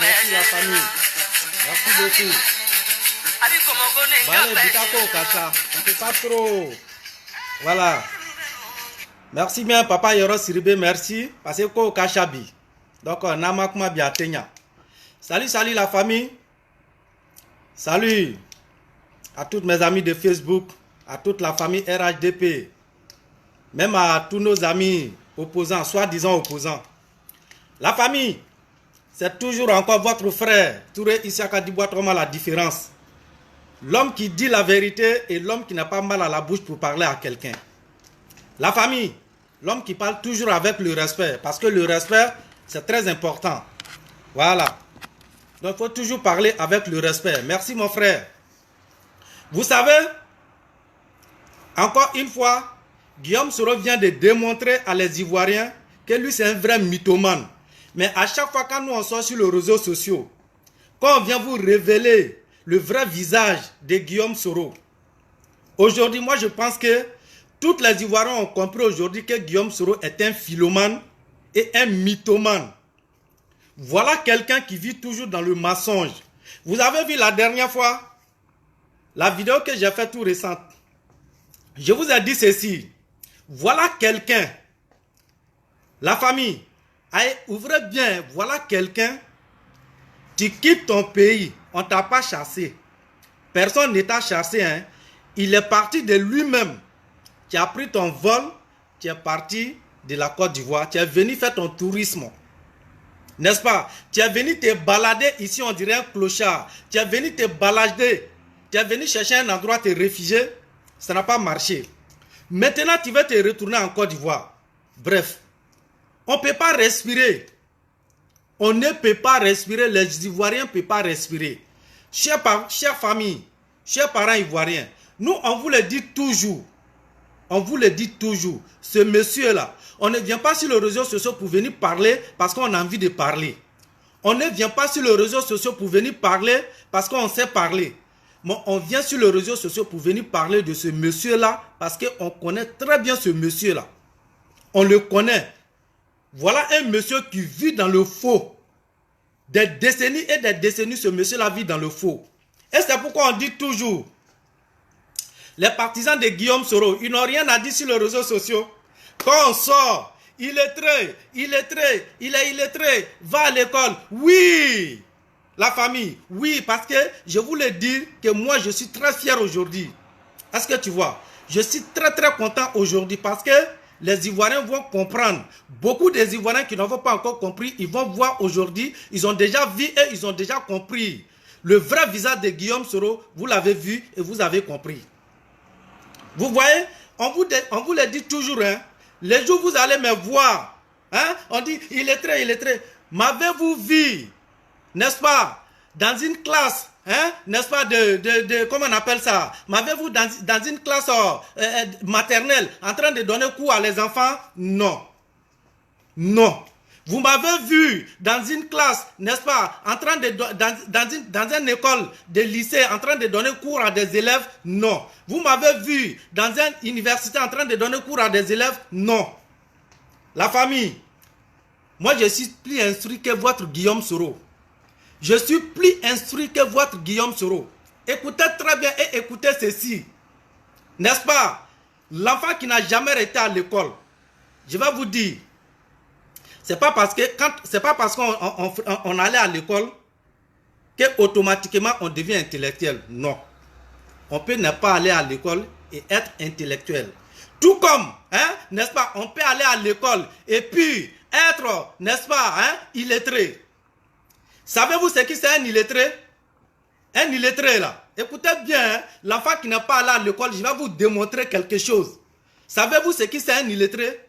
Merci la famille. Merci beaucoup. On fait pas trop. Voilà. Merci bien, Papa Yoro Siribe, merci. Parce que Kachabi. Donc, Namakuma Biatenya. Salut, salut la famille. Salut à toutes mes amis de Facebook, à toute la famille RHDP, même à tous nos amis opposants, soi-disant opposants. La famille, c'est toujours encore votre frère, Touré Isiaka Diboitroma, la différence. L'homme qui dit la vérité et l'homme qui n'a pas mal à la bouche pour parler à quelqu'un. La famille, l'homme qui parle toujours avec le respect, parce que le respect, c'est très important. Voilà. Donc, il faut toujours parler avec le respect. Merci, mon frère. Vous savez, encore une fois, Guillaume Soro vient de démontrer à les Ivoiriens que lui, c'est un vrai mythomane. Mais à chaque fois, quand nous on sort sur les réseaux sociaux, quand on vient vous révéler le vrai visage de Guillaume Soro, aujourd'hui, moi, je pense que toutes les Ivoiriens ont compris aujourd'hui que Guillaume Soro est un philomane et un mythomane. Voilà quelqu'un qui vit toujours dans le mensonge. Vous avez vu la dernière fois, la vidéo que j'ai faite tout récente. Je vous ai dit ceci. Voilà quelqu'un. La famille. Allez, ouvrez bien. Voilà quelqu'un. Tu quittes ton pays. On ne t'a pas chassé. Personne ne t'a chassé. Hein. Il est parti de lui-même. Tu as pris ton vol. Tu es parti de la Côte d'Ivoire. Tu es venu faire ton tourisme. N'est-ce pas? Tu es venu te balader ici, on dirait un clochard. Tu es venu te balader. Tu es venu chercher un endroit, te réfugier. Ça n'a pas marché. Maintenant, tu vas te retourner en Côte d'Ivoire. Bref, on ne peut pas respirer. On ne peut pas respirer. Les Ivoiriens ne peuvent pas respirer. Chers familles, chers parents ivoiriens, nous, on vous le dit toujours. On vous le dit toujours. Ce monsieur-là, on ne vient pas sur les réseaux sociaux pour venir parler parce qu'on a envie de parler. On ne vient pas sur les réseaux sociaux pour venir parler parce qu'on sait parler. Mais on vient sur les réseaux sociaux pour venir parler de ce monsieur-là parce qu'on connaît très bien ce monsieur-là. On le connaît. Voilà un monsieur qui vit dans le faux. Des décennies et des décennies, ce monsieur-là vit dans le faux. Et c'est pourquoi on dit toujours, les partisans de Guillaume Soro, ils n'ont rien à dire sur les réseaux sociaux. Quand on sort, il est illettré, va à l'école. Oui, la famille, oui, parce que je voulais dire que moi, je suis très fier aujourd'hui. Est-ce que tu vois? Je suis très content aujourd'hui parce que les Ivoiriens vont comprendre. Beaucoup des Ivoiriens qui n'ont pas encore compris, ils vont voir aujourd'hui, ils ont déjà vu et ils ont déjà compris. Le vrai visage de Guillaume Soro, vous l'avez vu et vous avez compris. Vous voyez, on vous le dit toujours, hein. Les jours où vous allez me voir, hein, on dit, il est très. M'avez-vous vu, n'est-ce pas, dans une classe, hein, n'est-ce pas, comment on appelle ça? M'avez-vous dans une classe maternelle, en train de donner cours à les enfants? Non. Non. Vous m'avez vu dans une classe, n'est-ce pas, en train de dans une école de lycée, en train de donner cours à des élèves? Non. Vous m'avez vu dans une université en train de donner cours à des élèves? Non. La famille, moi je suis plus instruit que votre Guillaume Soro. Je suis plus instruit que votre Guillaume Soro. Écoutez très bien et écoutez ceci. N'est-ce pas? L'enfant qui n'a jamais été à l'école, je vais vous dire, c'est pas parce qu'on allait à l'école que automatiquement on devient intellectuel. Non. On peut ne pas aller à l'école et être intellectuel. Tout comme, hein, n'est-ce pas, on peut aller à l'école et puis être, n'est-ce pas, hein, illettré. Savez-vous ce qui c'est un illettré? Un illettré là. Écoutez bien, hein, l'enfant qui n'est pas allé à l'école, je vais vous démontrer quelque chose. Savez-vous ce qui c'est un illettré?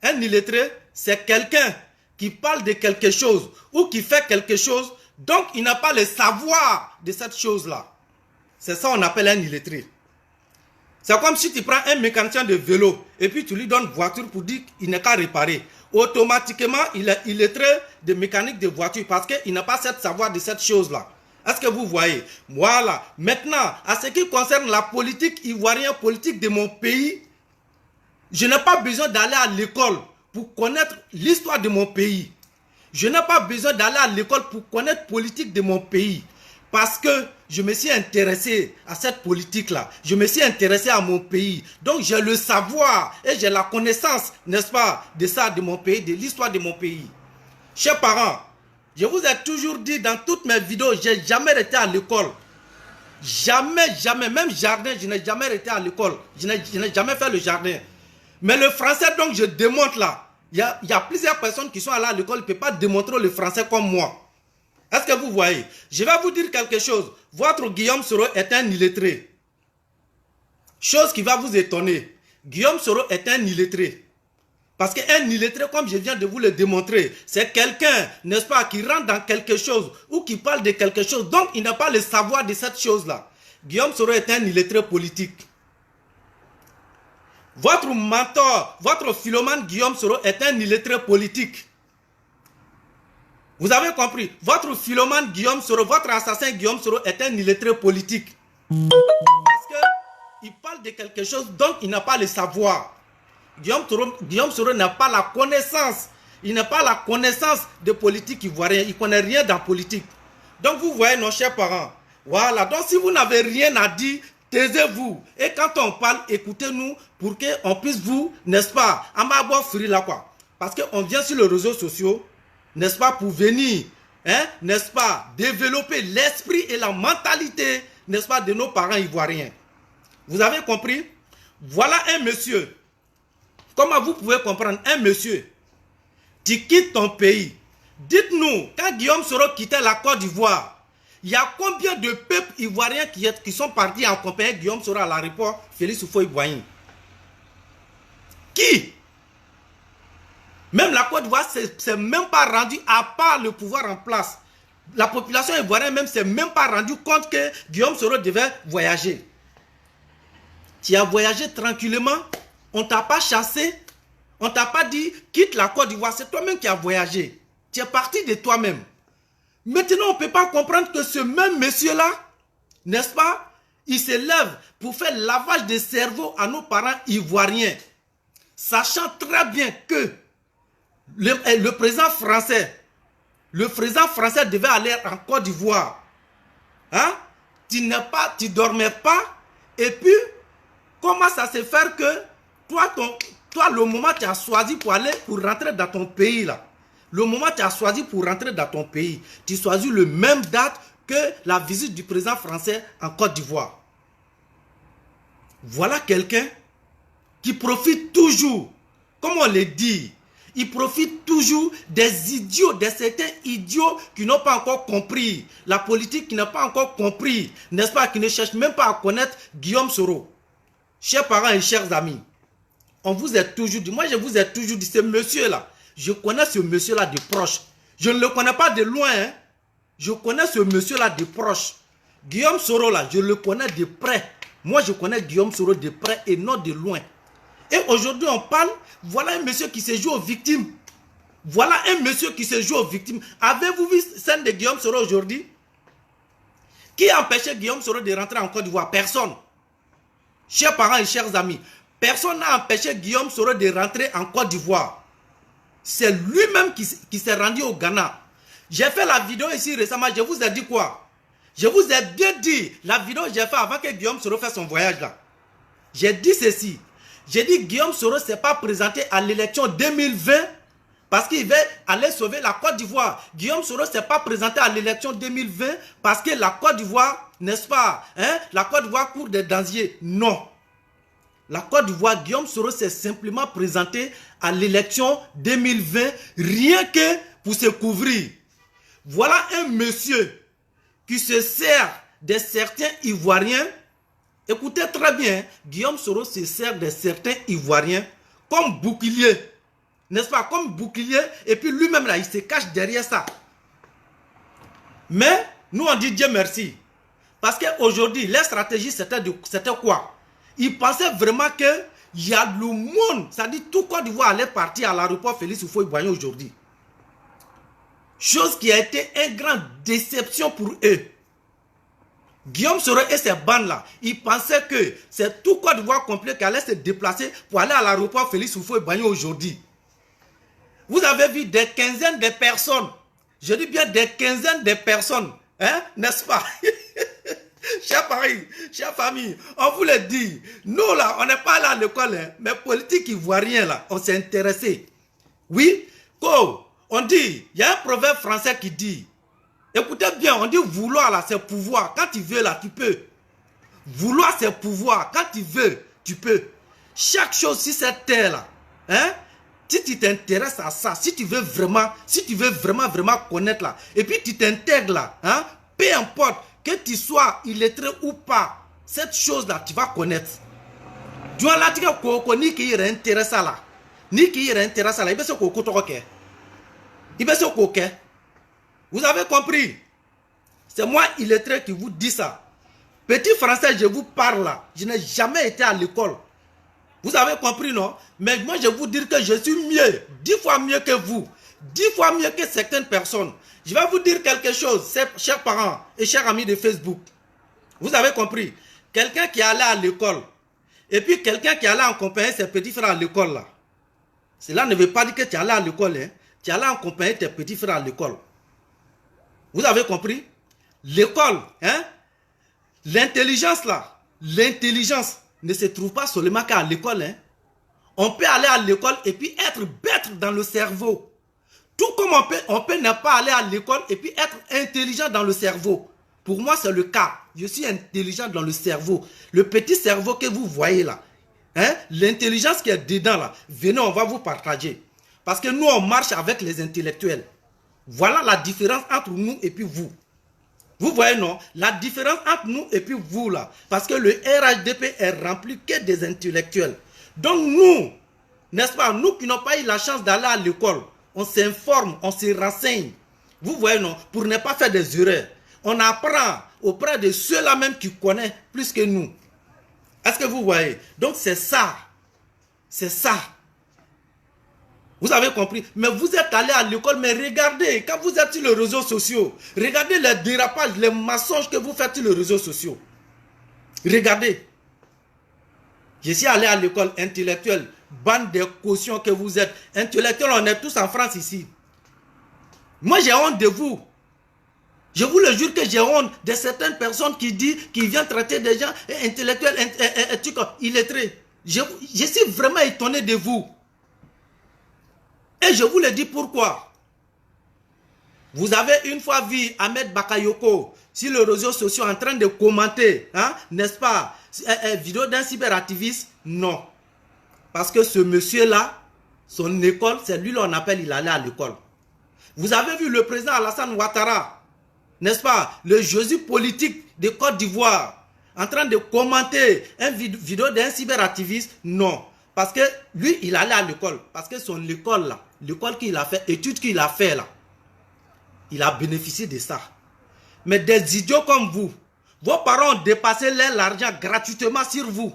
Un illettré, c'est quelqu'un qui parle de quelque chose ou qui fait quelque chose, donc il n'a pas le savoir de cette chose-là. C'est ça qu'on appelle un illettré. C'est comme si tu prends un mécanicien de vélo et puis tu lui donnes une voiture pour dire qu'il n'est qu'à réparer. Automatiquement, il est illettré de mécanique de voiture parce qu'il n'a pas cette savoir de cette chose-là. Est-ce que vous voyez? Voilà. Maintenant, à ce qui concerne la politique ivoirienne, politique de mon pays, je n'ai pas besoin d'aller à l'école pour connaître l'histoire de mon pays. Je n'ai pas besoin d'aller à l'école pour connaître la politique de mon pays. Parce que je me suis intéressé à cette politique-là. Je me suis intéressé à mon pays. Donc j'ai le savoir et j'ai la connaissance, n'est-ce pas, de ça, de mon pays, de l'histoire de mon pays. Chers parents, je vous ai toujours dit dans toutes mes vidéos, je n'ai jamais été à l'école. Jamais, jamais. Même jardin, je n'ai jamais été à l'école. Je n'ai jamais fait le jardin. Mais le français, donc, je démontre là. Il y a plusieurs personnes qui sont allées à l'école, ils ne peuvent pas démontrer le français comme moi. Est-ce que vous voyez? Je vais vous dire quelque chose. Votre Guillaume Soro est un illettré. Chose qui va vous étonner. Guillaume Soro est un illettré. Parce qu'un illettré, comme je viens de vous le démontrer, c'est quelqu'un, n'est-ce pas, qui rentre dans quelque chose ou qui parle de quelque chose. Donc, il n'a pas le savoir de cette chose-là. Guillaume Soro est un illettré politique. Votre mentor, votre philomane Guillaume Soro est un illettré politique. Vous avez compris? Votre philomane Guillaume Soro, votre assassin Guillaume Soro est un illettré politique. Parce qu'il parle de quelque chose dont il n'a pas le savoir. Guillaume Soro n'a pas la connaissance. Il n'a pas la connaissance de politique ivoirienne. Il ne connaît rien dans la politique. Donc vous voyez nos chers parents. Voilà. Donc si vous n'avez rien à dire, taisez-vous. Et quand on parle, écoutez-nous pour qu'on puisse vous, n'est-ce pas, parce qu'on vient sur les réseaux sociaux, n'est-ce pas, pour venir, hein, n'est-ce pas, développer l'esprit et la mentalité, n'est-ce pas, de nos parents ivoiriens. Vous avez compris? Voilà un monsieur. Comment vous pouvez comprendre? Un monsieur, tu quittes ton pays. Dites-nous, quand Guillaume Soro quittait la Côte d'Ivoire, il y a combien de peuples ivoiriens qui sont partis en compagnie de Guillaume Soro à l'aéroport Félix Houphouët-Boigny? Qui? Même la Côte d'Ivoire ne s'est même pas rendue à part le pouvoir en place. La population ivoirienne même ne s'est même pas rendue compte que Guillaume Soro devait voyager. Tu as voyagé tranquillement, on ne t'a pas chassé, on ne t'a pas dit quitte la Côte d'Ivoire, c'est toi-même qui as voyagé. Tu es parti de toi-même. Maintenant, on ne peut pas comprendre que ce même monsieur-là, n'est-ce pas, il se lève pour faire lavage de cerveau à nos parents ivoiriens, sachant très bien que le président français devait aller en Côte d'Ivoire. Hein? Tu dormais pas. Et puis, comment ça se fait que toi, le moment que tu as choisi pour rentrer dans ton pays là, le moment que tu as choisi pour rentrer dans ton pays, tu choisis le même date que la visite du président français en Côte d'Ivoire. Voilà quelqu'un qui profite toujours, comme on le dit, il profite toujours des idiots, de certains idiots qui n'ont pas encore compris la politique, qui n'ont pas encore compris, n'est-ce pas, qui ne cherchent même pas à connaître Guillaume Soro. Chers parents et chers amis, on vous a toujours dit, moi je vous ai toujours dit, ce monsieur-là, je connais ce monsieur-là de proche. Je ne le connais pas de loin, hein. Je connais ce monsieur-là de proche. Guillaume Soro, là, je le connais de près. Moi, je connais Guillaume Soro de près et non de loin. Et aujourd'hui, on parle, voilà un monsieur qui se joue aux victimes. Voilà un monsieur qui se joue aux victimes. Avez-vous vu la scène de Guillaume Soro aujourd'hui? Qui a empêché Guillaume Soro de rentrer en Côte d'Ivoire? Personne. Chers parents et chers amis, personne n'a empêché Guillaume Soro de rentrer en Côte d'Ivoire. C'est lui-même qui s'est rendu au Ghana. J'ai fait la vidéo ici récemment, je vous ai dit quoi? Je vous ai bien dit, la vidéo que j'ai fait avant que Guillaume Soro fasse son voyage là. J'ai dit ceci. J'ai dit Guillaume Soro ne s'est pas présenté à l'élection 2020 parce qu'il veut aller sauver la Côte d'Ivoire. Guillaume Soro ne s'est pas présenté à l'élection 2020 parce que la Côte d'Ivoire, n'est-ce pas, hein, la Côte d'Ivoire court des dangers. Non. La Côte d'Ivoire, Guillaume Soro s'est simplement présenté à l'élection 2020, rien que pour se couvrir. Voilà un monsieur qui se sert de certains Ivoiriens. Écoutez très bien, Guillaume Soro se sert de certains Ivoiriens comme bouclier. N'est-ce pas? Comme bouclier. Et puis lui-même là, il se cache derrière ça. Mais nous on dit Dieu merci. Parce qu'aujourd'hui, leur stratégie c'était quoi? Ils pensaient vraiment qu'il y a le monde. C'est-à-dire tout Côte d'Ivoire allait partir à l'aéroport Félix Houphouët-Boigny aujourd'hui. Chose qui a été une grande déception pour eux. Guillaume Soro et ces bandes-là, ils pensaient que c'est tout Côte d'Ivoire complet qui allait se déplacer pour aller à l'aéroport Félix Houphouët-Boigny aujourd'hui. Vous avez vu des quinzaines de personnes. Je dis bien des quinzaines de personnes. Hein? N'est-ce pas? Chers Paris, chère famille, on vous le dit. Nous là, on n'est pas là à l'école, hein, mais politique ivoirien là, on s'est intéressé. Oui, on dit, il y a un proverbe français qui dit, écoutez bien, on dit vouloir là, c'est pouvoir. Quand tu veux là, tu peux. Vouloir c'est pouvoir. Quand tu veux, tu peux. Chaque chose sur cette terre là, hein, si tu t'intéresses à ça, si tu veux vraiment connaître là, et puis tu t'intègres là, hein, peu importe que tu sois illettré ou pas, cette chose là, tu vas connaître. Tu vas là, tu vas ni qui est intéressé là, ni qui est intéressé là, il va se coquer. Il va se coquer. Vous avez compris? C'est moi illettré qui vous dit ça. Petit français, je vous parle là. Je n'ai jamais été à l'école. Vous avez compris, non? Mais moi, je vais vous dire que je suis mieux, 10 fois mieux que vous, 10 fois mieux que certaines personnes. Je vais vous dire quelque chose, chers parents et chers amis de Facebook. Vous avez compris? Quelqu'un qui allait à l'école, et puis quelqu'un qui allait accompagner ses petits frères à l'école là. Cela ne veut pas dire que tu allais à l'école, hein? Tu allais accompagner tes petits frères à l'école. Vous avez compris? L'école, hein? L'intelligence là, l'intelligence ne se trouve pas seulement qu'à l'école. Hein? On peut aller à l'école et puis être bête dans le cerveau. Tout comme on peut ne pas aller à l'école et puis être intelligent dans le cerveau. Pour moi, c'est le cas. Je suis intelligent dans le cerveau. Le petit cerveau que vous voyez là, hein? L'intelligence qui est dedans là, venez, on va vous partager. Parce que nous, on marche avec les intellectuels. Voilà la différence entre nous et puis vous. Vous voyez, non? La différence entre nous et puis vous, là. Parce que le RHDP est rempli que des intellectuels. Donc nous, n'est-ce pas? Nous qui n'avons pas eu la chance d'aller à l'école, on s'informe, on se renseigne. Vous voyez, non? Pour ne pas faire des erreurs. On apprend auprès de ceux-là même qui connaissent plus que nous. Est-ce que vous voyez? Donc c'est ça. C'est ça. Vous avez compris? Mais vous êtes allé à l'école, mais regardez, quand vous êtes sur les réseaux sociaux, regardez les dérapages, les mensonges que vous faites sur les réseaux sociaux. Regardez. Je suis allé à l'école intellectuelle, bande de cautions que vous êtes. Intellectuels, on est tous en France ici. Moi, j'ai honte de vous. Je vous le jure que j'ai honte de certaines personnes qui viennent traiter des gens intellectuels, illettrés. Je suis vraiment étonné de vous. Et je vous le dis pourquoi. Vous avez une fois vu Ahmed Bakayoko sur les réseaux sociaux en train de commenter, hein, n'est-ce pas, vidéo d'un cyberactiviste? Non. Parce que ce monsieur-là, son école, c'est lui l'on appelle, il allait à l'école. Vous avez vu le président Alassane Ouattara, n'est-ce pas, le Jésus politique de Côte d'Ivoire, en train de commenter une vidéo d'un cyberactiviste? Non. Parce que lui, il allait à l'école. Parce que son école là, l'école qu'il a fait, études qu'il a fait là, il a bénéficié de ça. Mais des idiots comme vous, vos parents ont dépassé l'argent gratuitement sur vous.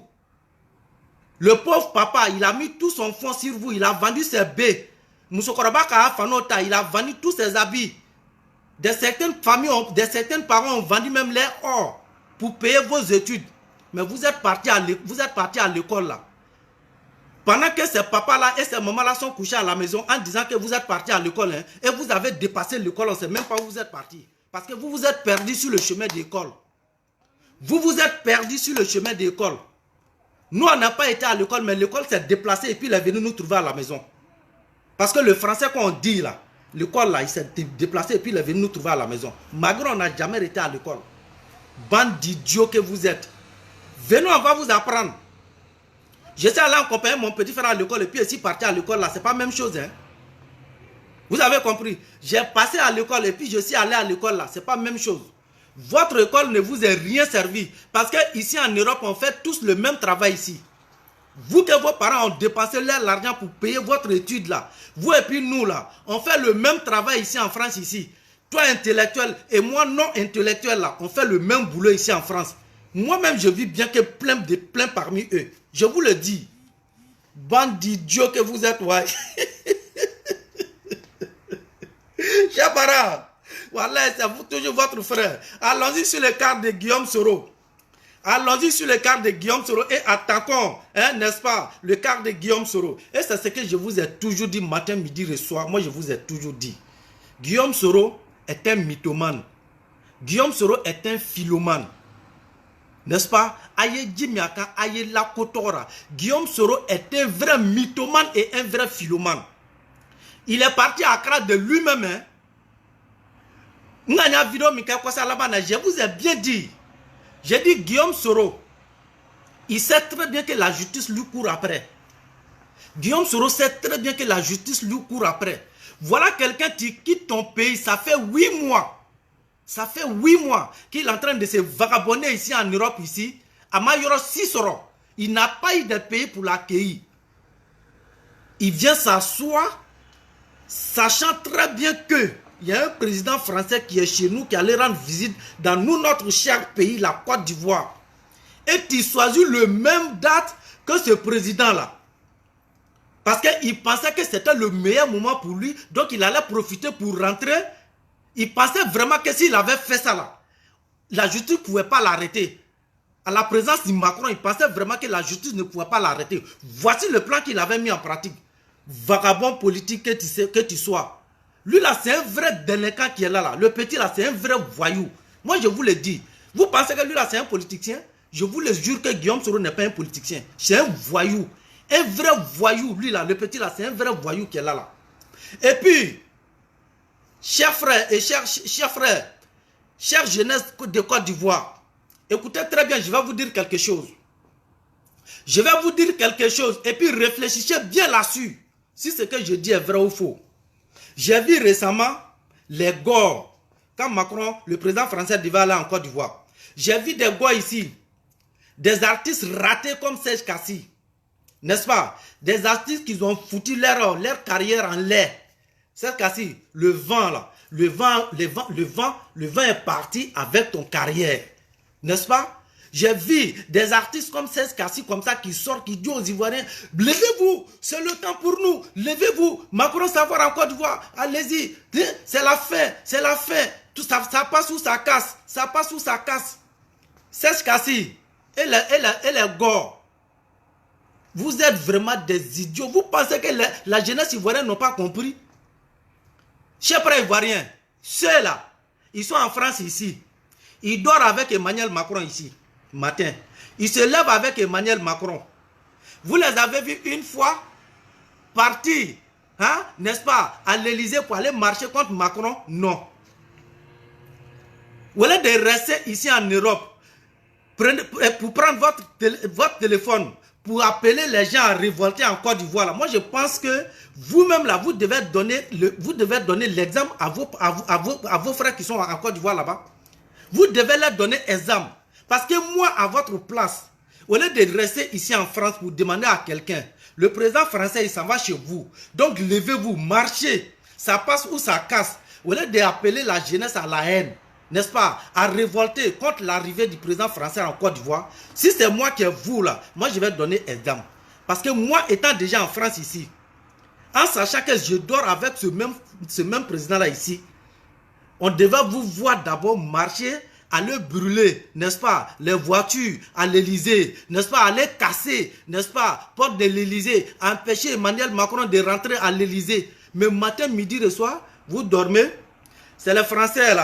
Le pauvre papa, il a mis tout son fonds sur vous, il a vendu ses baies. Moussokorobaka Fanota, il a vendu tous ses habits. De certaines familles, certains parents ont vendu même leur or pour payer vos études. Mais vous êtes partis à l'école là. Pendant que ces papas-là et ces mamans-là sont couchés à la maison en disant que vous êtes partis à l'école, hein, et vous avez dépassé l'école, on ne sait même pas où vous êtes partis. Parce que vous vous êtes perdus sur le chemin d'école. Vous vous êtes perdus sur le chemin d'école. Nous, on n'a pas été à l'école, mais l'école s'est déplacée et puis il est venu nous trouver à la maison. Parce que le français qu'on dit là, l'école là, il s'est déplacé et puis il est venu nous trouver à la maison. Malgré on n'a jamais été à l'école. Bande d'idiots que vous êtes. Venez, on va vous apprendre. J'étais allé accompagner mon petit frère à l'école et puis ici parti à l'école là, c'est pas la même chose. Hein? Vous avez compris? J'ai passé à l'école et puis je suis allé à l'école là, c'est pas la même chose. Votre école ne vous a rien servi. Parce que ici en Europe, on fait tous le même travail ici. Vous que vos parents ont dépensé l'argent pour payer votre étude là. Vous et puis nous là, on fait le même travail ici en France ici. Toi intellectuel et moi non intellectuel là, on fait le même boulot ici en France. Moi-même je vis bien que plein parmi eux. Je vous le dis. Bande d'idiots que vous êtes, ouais. Chabara, voilà, c'est vous toujours votre frère. Allons-y sur le cadre de Guillaume Soro. Allons-y sur le cadre de Guillaume Soro et attaquons, hein, n'est-ce pas, le cadre de Guillaume Soro. Et c'est ce que je vous ai toujours dit matin, midi et soir. Moi, je vous ai toujours dit. Guillaume Soro est un mythomane. Guillaume Soro est un philomane. N'est-ce pas? Aye Djimiaka, aye Lakotora. Guillaume Soro est un vrai mythomane et un vrai philomane. Il est parti à Accra de lui-même. Hein? Je vous ai bien dit. J'ai dit Guillaume Soro, il sait très bien que la justice lui court après. Guillaume Soro sait très bien que la justice lui court après. Voilà quelqu'un qui quitte ton pays, ça fait 8 mois. Ça fait 8 mois qu'il est en train de se vagabonder ici en Europe, ici. À Mayoro Sissoro, il n'a pas eu de pays pour l'accueillir. Il vient s'asseoir, sachant très bien que il y a un président français qui est chez nous, qui allait rendre visite dans notre cher pays, la Côte d'Ivoire. Et qui choisit le même date que ce président-là. Parce qu'il pensait que c'était le meilleur moment pour lui, donc il allait profiter pour rentrer. Il pensait vraiment que s'il avait fait ça là, la justice ne pouvait pas l'arrêter. À la présence de Macron, il pensait vraiment que la justice ne pouvait pas l'arrêter. Voici le plan qu'il avait mis en pratique. Vagabond politique que tu sois. Lui là, c'est un vrai délinquant qui est là. Le petit là, c'est un vrai voyou. Moi, je vous le dis. Vous pensez que lui là, c'est un politicien? Je vous le jure que Guillaume Soro n'est pas un politicien. C'est un voyou. Un vrai voyou. Lui là, le petit là, c'est un vrai voyou qui est là. Et puis, chers frères et chers frères, chère jeunesse de Côte d'Ivoire, écoutez très bien, je vais vous dire quelque chose. Je vais vous dire quelque chose et puis réfléchissez bien là-dessus. Si ce que je dis est vrai ou faux. J'ai vu récemment les gars, quand Macron, le président français, devait aller en Côte d'Ivoire. J'ai vu des gars ici, des artistes ratés comme Serge Kassi. N'est-ce pas? Des artistes qui ont foutu leur carrière en l'air. Serge Kassi, le vent là, le vent est parti avec ton carrière. N'est-ce pas? J'ai vu des artistes comme Serge Kassi comme ça qui sortent, qui disent aux Ivoiriens, levez-vous, c'est le temps pour nous, levez-vous, Macron savoir en Côte d'Ivoire, allez-y, c'est la fin, c'est la fin, tout ça, ça passe ou ça casse, ça passe ou ça casse. Serge Kassi et les gars, vous êtes vraiment des idiots, vous pensez que la jeunesse ivoirienne n'a pas compris? Chers frères ivoiriens, ceux-là, ils sont en France ici, ils dorment avec Emmanuel Macron ici. Matin, il se lève avec Emmanuel Macron. Vous les avez vus une fois partir, hein, n'est-ce pas, à l'Élysée pour aller marcher contre Macron? Non. Au lieu de rester ici en Europe, pour prendre votre téléphone, pour appeler les gens à révolter en Côte d'Ivoire, moi je pense que vous-même là, vous devez donner l'exemple à vos frères qui sont en Côte d'Ivoire là-bas. Vous devez leur donner exemple. Parce que moi, à votre place, au lieu de rester ici en France pour demander à quelqu'un, le président français, il s'en va chez vous. Donc, levez-vous, marchez. Ça passe ou ça casse. Au lieu d'appeler la jeunesse à la haine, n'est-ce pas, à révolter contre l'arrivée du président français en Côte d'Ivoire, si c'est moi qui est vous là, moi je vais donner exemple. Parce que moi, étant déjà en France ici, en sachant que je dors avec ce même président là ici, on devait vous voir d'abord marcher, aller brûler, n'est-ce pas, les voitures à l'Élysée, n'est-ce pas, aller casser, n'est-ce pas, porte de l'Élysée, empêcher Emmanuel Macron de rentrer à l'Élysée. Mais matin, midi et soir, vous dormez. C'est le Français là.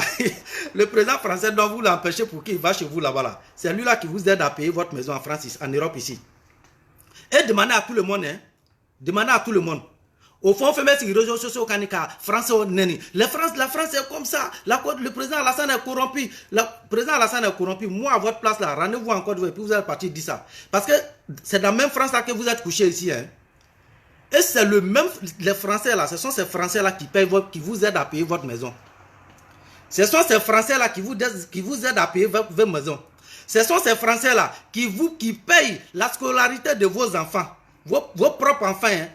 Le président français doit vous l'empêcher pour qu'il va chez vous là-bas. Là. C'est lui là qui vous aide à payer votre maison en France, en Europe ici. Et demandez à tout le monde, hein. Demandez à tout le monde. Au fond, on fait mettre sur les réseaux sociaux, France, la France est comme ça. Le président Alassane est corrompu. Le président Alassane est corrompu. Moi, à votre place, là, rendez-vous en Côte d'Ivoire, puis vous allez partir dire ça. Parce que c'est dans la même France là que vous êtes couché ici. Hein. Et c'est le même, les Français là, ce sont ces Français là qui vous aident à payer votre maison. Ce sont ces Français là qui vous aident à payer votre maison. Ce sont ces Français là qui payent la scolarité de vos enfants. Vos propres enfants, hein,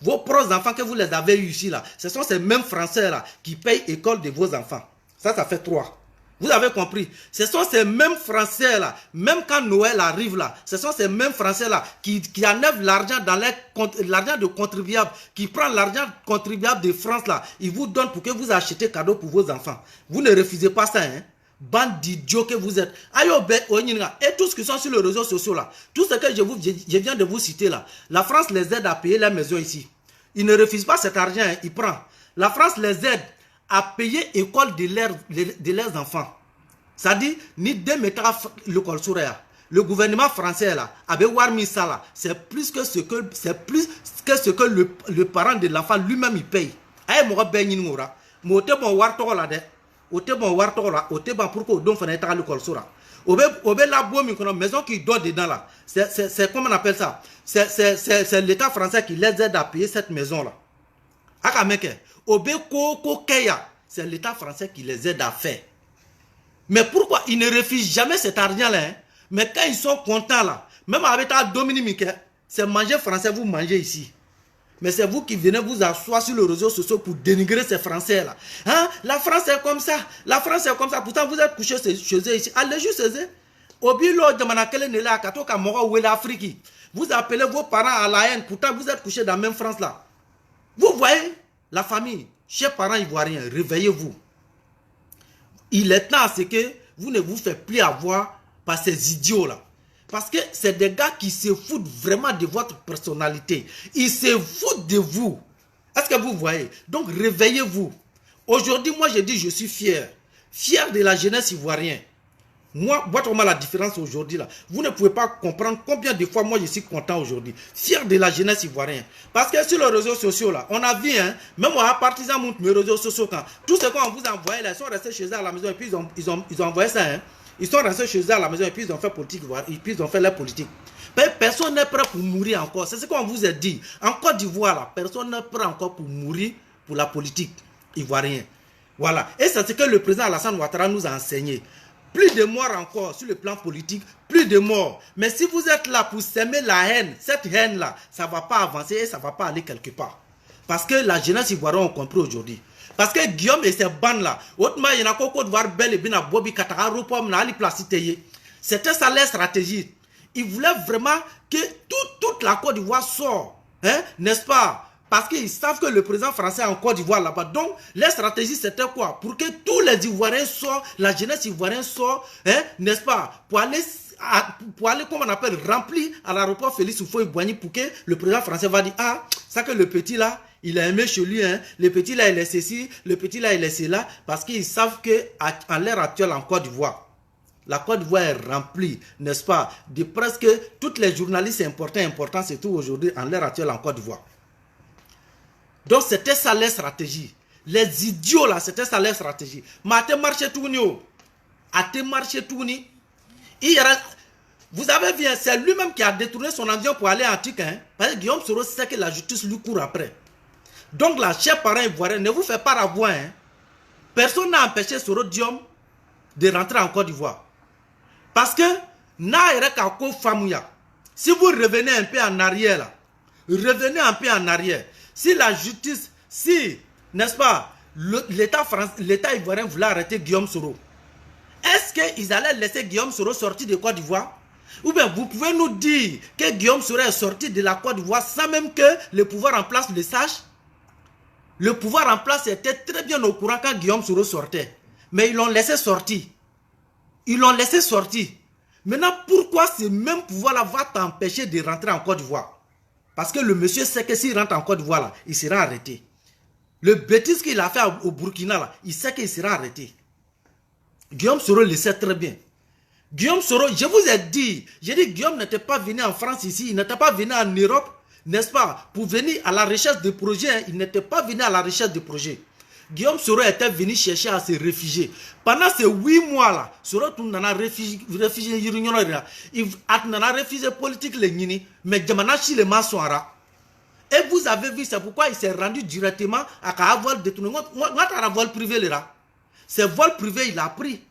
vos propres enfants que vous les avez eu ici là, ce sont ces mêmes Français là qui payent l'école de vos enfants. Ça fait 3. Vous avez compris? Ce sont ces mêmes Français là, même quand Noël arrive là, ce sont ces mêmes Français là qui enlèvent l'argent dans l'argent de contribuables, qui prennent l'argent contribuable de France là, ils vous donnent pour que vous achetiez cadeaux pour vos enfants. Vous ne refusez pas ça, hein? Bande d'idiots que vous êtes. Et tous qui sont sur les réseaux sociaux là, tout ce que je viens de vous citer là, la France les aide à payer la maison ici. Ils ne refusent pas cet argent, hein, ils prennent. La France les aide à payer l'école de leurs enfants. Ça dit, ni deux métras l'école sur le gouvernement français là, avec Warmi ça là, c'est plus que ce que le parent de l'enfant lui-même il paye. Aïe, moi ben ni mora, moi te bon war to là de. Ote bon war to là, ote bon pourquoi donc fallait être à l'école sur là. Obe la boîte maison qui dort dedans là. C'est comment on appelle ça? C'est l'État français qui les aide à payer cette maison là. Akameke, obe ko keya, c'est l'État français qui les aide à faire. Mais pourquoi ils ne refusent jamais cet argent là? Hein? Mais quand ils sont contents là, même avec ta Dominique, c'est manger français, vous mangez ici. Mais c'est vous qui venez vous asseoir sur les réseaux sociaux pour dénigrer ces Français là. Hein? La France est comme ça. La France est comme ça. Pourtant, vous êtes couchés chez eux ici. Allez juste chez eux. Vous appelez vos parents à la haine. Pourtant, vous êtes couchés dans la même France là. Vous voyez la famille, chers parents ivoiriens, réveillez-vous. Il est temps à ce que vous ne vous faites plus avoir par ces idiots là. Parce que c'est des gars qui se foutent vraiment de votre personnalité. Ils se foutent de vous. Est-ce que vous voyez? Donc réveillez-vous. Aujourd'hui, moi je dis je suis fier. Fier de la jeunesse ivoirienne. Moi, votre la différence aujourd'hui là. Vous ne pouvez pas comprendre combien de fois moi je suis content aujourd'hui. Fier de la jeunesse ivoirienne. Parce que sur les réseaux sociaux là, on a vu, hein, même moi, partisans montrent mes réseaux sociaux quand tout ce qu'on vous envoie là, ils sont restés chez eux à la maison et puis ils ont envoyé ça, hein. Ils sont restés chez eux à la maison et puis ils ont fait politique, et puis ils ont fait leur politique. Personne n'est prêt pour mourir encore. C'est ce qu'on vous a dit. En Côte d'Ivoire, là, personne n'est prêt encore pour mourir pour la politique ivoirienne. Voilà. Et c'est ce que le président Alassane Ouattara nous a enseigné. Plus de morts encore sur le plan politique, plus de morts. Mais si vous êtes là pour s'aimer la haine, cette haine-là, ça ne va pas avancer et ça ne va pas aller quelque part. Parce que la jeunesse ivoirienne a compris aujourd'hui. Parce que Guillaume et ses bandes là, autrement il y en a Côte d'Ivoire belle et bien Bobby Katara, Ropom, Nali Placité. C'était ça leur stratégie. Ils voulaient vraiment que toute la Côte d'Ivoire sort, hein, n'est-ce pas? Parce qu'ils savent que le président français est en Côte d'Ivoire là-bas. Donc, leur stratégie c'était quoi? Pour que tous les Ivoiriens sortent, la jeunesse ivoirienne sort, hein, n'est-ce pas? Pour aller, comme on appelle, remplir à l'aéroport Félix Houphouët-Boigny pour que le président français va dire, ah, ça que le petit là, il a aimé chez lui, hein. Le petit là, il est ceci, le petit là, il est cela, parce qu'ils savent qu'à l'heure actuelle en Côte d'Ivoire, la Côte d'Ivoire est remplie, n'est-ce pas, de presque tous les journalistes importants, c'est tout aujourd'hui en l'heure actuelle en Côte d'Ivoire. Donc c'était ça leur stratégie. Les idiots là, c'était ça leur stratégie. Mais à te marcher tout, vous avez vu, c'est lui-même qui a détourné son avion pour aller en Tic, hein, parce que Guillaume Soro sait que la justice lui court après. Donc là, chers parents ivoiriens, ne vous faites pas avoir. Hein. Personne n'a empêché Soro Diom de rentrer en Côte d'Ivoire. Parce que, si vous revenez un peu en arrière, là, revenez un peu en arrière. Si la justice, si, n'est-ce pas, l'État ivoirien voulait arrêter Guillaume Soro, est-ce qu'ils allaient laisser Guillaume Soro sortir de Côte d'Ivoire? Ou bien vous pouvez nous dire que Guillaume Soro est sorti de la Côte d'Ivoire sans même que le pouvoir en place le sache? Le pouvoir en place était très bien au courant quand Guillaume Soro sortait. Mais ils l'ont laissé sortir. Ils l'ont laissé sortir. Maintenant, pourquoi ce même pouvoir-là va t'empêcher de rentrer en Côte d'Ivoire? Parce que le monsieur sait que s'il rentre en Côte d'Ivoire, là, il sera arrêté. Le bêtise qu'il a fait au Burkina, là, il sait qu'il sera arrêté. Guillaume Soro le sait très bien. Guillaume Soro, je vous ai dit, j'ai dit Guillaume n'était pas venu en France ici, il n'était pas venu en Europe, n'est-ce pas, pour venir à la recherche de projets. Hein. Il n'était pas venu à la recherche de projets. Guillaume Soro était venu chercher à se réfugier. Pendant ces 8 mois-là, Soro a réfugié, il a réfugié politique, mais Djamanachi le Massoara. Et vous avez vu, c'est pourquoi il s'est rendu directement à vol détourné. Vol privé là. Ce vol privé, il a pris.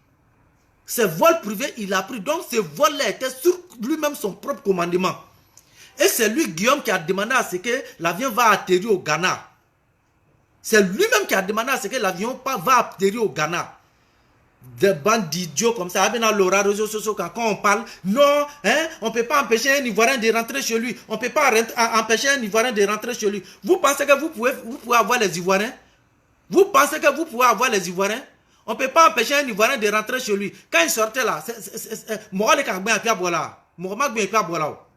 Ce vol privé, il a pris. Donc ce vol-là était sur lui-même son propre commandement. Et c'est lui, Guillaume, qui a demandé à ce que l'avion va atterrir au Ghana. C'est lui-même qui a demandé à ce que l'avion va atterrir au Ghana. Des bandes d'idiots comme ça, avec les réseaux sociaux, quand on parle, non, hein, on ne peut pas empêcher un Ivoirien de rentrer chez lui. On ne peut pas empêcher un Ivoirien de rentrer chez lui. Vous pensez que vous pouvez avoir les Ivoiriens? Vous pensez que vous pouvez avoir les Ivoiriens? On ne peut pas empêcher un Ivoirien de rentrer chez lui. Quand il sortait là,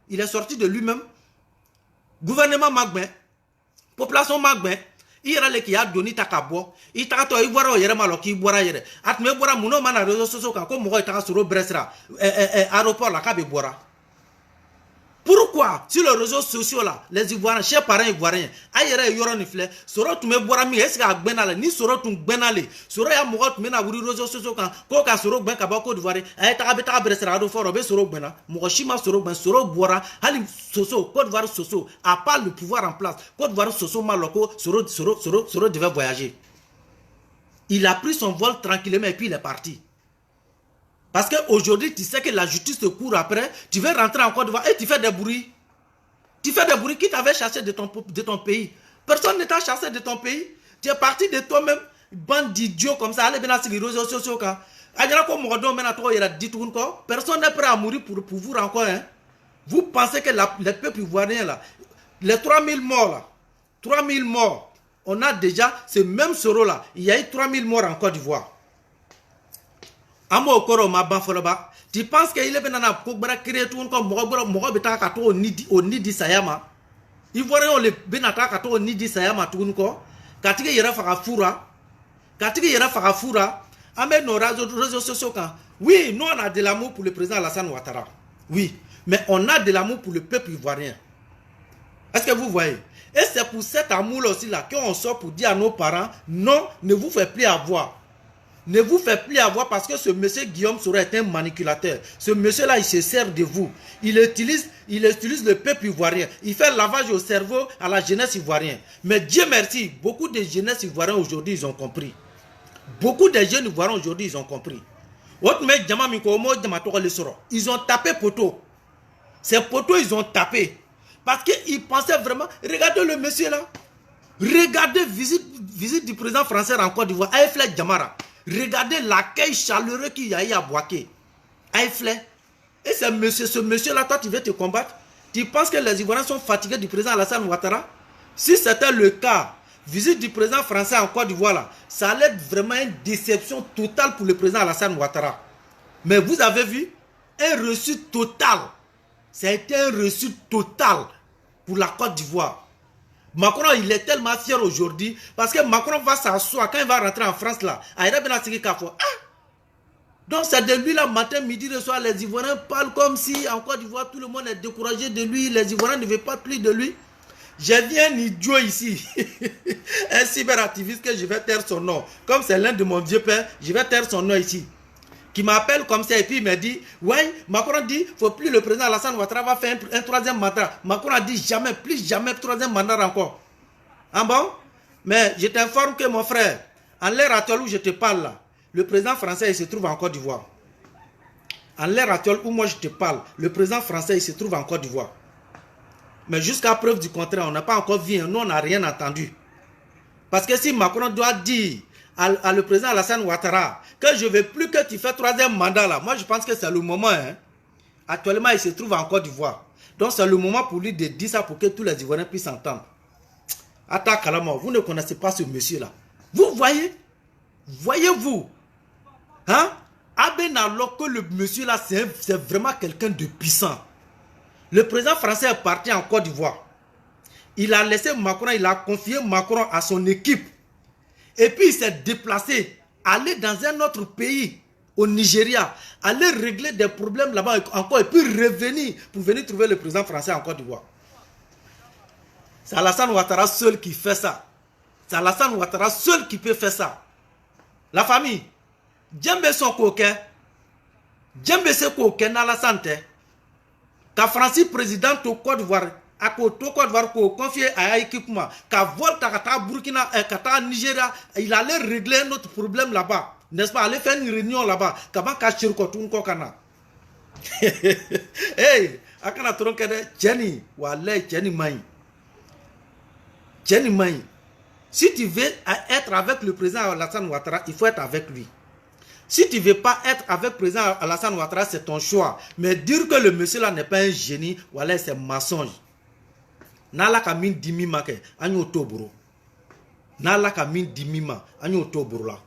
il est sorti de lui-même. Gouvernement Magben, population Magben, il y a les qui a donné ta cabo, il t'a dit il boira hier malo qui boira hier. Atme boira muno mana réseaux sociaux quand comme moi t'a sur Bresra, aéroport la cabe boira. Pourquoi sur les réseaux sociaux là, les Ivoiriens, chers parents Ivoiriens, ailleurs yoron nifle, soro tu me boira mi est-ce que benale ni soro tu benale, soro ya mogot mena wuri réseaux sociaux quand koka soro ben kabako d'Ivoire, ay ta Bresra aéroport obe soro bena, mogoshima soro ben soro boira, hali soso Côte d'Ivoire soso, à part le pouvoir en place, Côte d'Ivoire soso maloko soro devait voyager. Il a pris son vol tranquillement et puis il est parti. Parce qu'aujourd'hui, tu sais que la justice te court après, tu veux rentrer en Côte d'Ivoire et tu fais des bruits. Tu fais des bruits qui t'avaient chassé de ton pays. Personne ne t'a chassé de ton pays. Tu es parti de toi-même, bande d'idiots comme ça. Allez bien sur les réseaux sociaux. Personne n'est prêt à mourir pour vous encore. Hein. Vous pensez que les peuples ivoiriens, là, les 3000 morts, là, 3000 morts, on a déjà ce même Soro là. Il y a eu 3000 morts en Côte d'Ivoire. Tu penses qu'il est venu à créer tout comme au Nidi Sayama. Il voit le Benataka au Nidi Sayama tout ko. Katike yera Farafura. Katike yera Farafura. Amène nos réseaux sociaux. Oui, nous on a de l'amour pour le président Alassane Ouattara. Oui, mais on a de l'amour pour le peuple ivoirien. Est-ce que vous voyez? Et c'est pour cet amour aussi là qu'on sort pour dire à nos parents, non, ne vous faites plus avoir. Ne vous faites plus avoir parce que ce monsieur Guillaume Soro est un manipulateur. Ce monsieur-là, il se sert de vous. Il utilise le peuple ivoirien. Il fait lavage au cerveau à la jeunesse ivoirienne. Mais Dieu merci, beaucoup de jeunesse ivoiriens aujourd'hui, ils ont compris. Beaucoup de jeunes ivoiriens aujourd'hui, ils ont compris. Ils ont tapé poteau. Ces poteaux, ils ont tapé. Parce qu'ils pensaient vraiment, regardez le monsieur là. Regardez visite du président français en Côte d'Ivoire, Aïflet Djamara. Regardez l'accueil chaleureux qu'il y a eu à Boaké. Aïflet. Et ce monsieur-là, toi, tu veux te combattre? Tu penses que les Ivoiriens sont fatigués du président Alassane Ouattara? Si c'était le cas, visite du président français en Côte d'Ivoire, là, ça allait être vraiment une déception totale pour le président Alassane Ouattara. Mais vous avez vu, un reçu total. Ça a été un reçu total pour la Côte d'Ivoire. Macron, il est tellement fier aujourd'hui parce que Macron va s'asseoir quand il va rentrer en France là. Donc c'est de lui là, matin, midi, le soir, les Ivoiriens parlent comme si en Côte d'Ivoire tout le monde est découragé de lui, les Ivoiriens ne veulent pas plus de lui. J'ai vu un idiot ici, un cyberactiviste que je vais taire son nom. Comme c'est l'un de mon vieux père, je vais taire son nom ici. Qui m'appelle comme ça et puis il me dit, ouais, Macron dit, il ne faut plus le président Alassane Ouattara va faire un troisième mandat. Macron a dit jamais, plus jamais troisième mandat encore. Ah bon? Mais je t'informe que mon frère, en l'ère actuelle où je te parle là, le président français il se trouve en Côte d'Ivoire. En l'ère actuelle où moi je te parle, le président français il se trouve en Côte d'Ivoire. Mais jusqu'à preuve du contraire, on n'a pas encore vu, nous on n'a rien entendu. Parce que si Macron doit dire à le président Alassane Ouattara que je ne veux plus que tu fasses troisième mandat là. Moi je pense que c'est le moment. Hein. Actuellement il se trouve en Côte d'Ivoire. Donc c'est le moment pour lui de dire ça pour que tous les Ivoiriens puissent entendre. Atta Kalama, vous ne connaissez pas ce monsieur là. Vous voyez? Voyez-vous? Hein? Alors que le monsieur là c'est vraiment quelqu'un de puissant. Le président français est parti en Côte d'Ivoire. Il a laissé Macron, il a confié Macron à son équipe. Et puis il s'est déplacé, aller dans un autre pays, au Nigeria, aller régler des problèmes là-bas encore, et puis revenir pour venir trouver le président français en Côte d'Ivoire. C'est Alassane Ouattara seul qui fait ça. C'est Alassane Ouattara seul qui peut faire ça. La famille, Djembe son coquin, Djembe se coquin dans la santé. Quand Francis président au Côte d'Ivoire, à Côte d'Ivoire, confié à l'équipement, quand Volta, quand Burkina, quand Nigeria, il allait régler notre problème là-bas. N'est-ce pas? Aller faire une réunion là-bas. Comment Kachir Kotoun Kokana? Hey, Akana Tronkede, Jenny, Walay, Jenny Maï. Jenny Maï. Si tu veux être avec le président Alassane Ouattara, il faut être avec lui. Si tu ne veux pas être avec le président Alassane Ouattara, c'est ton choix. Mais dire que le monsieur là n'est pas un génie, voilà, c'est mensonge. Nala kamin dimima ke, anyo toburo. Nala kamin dimima, anyo toburo là.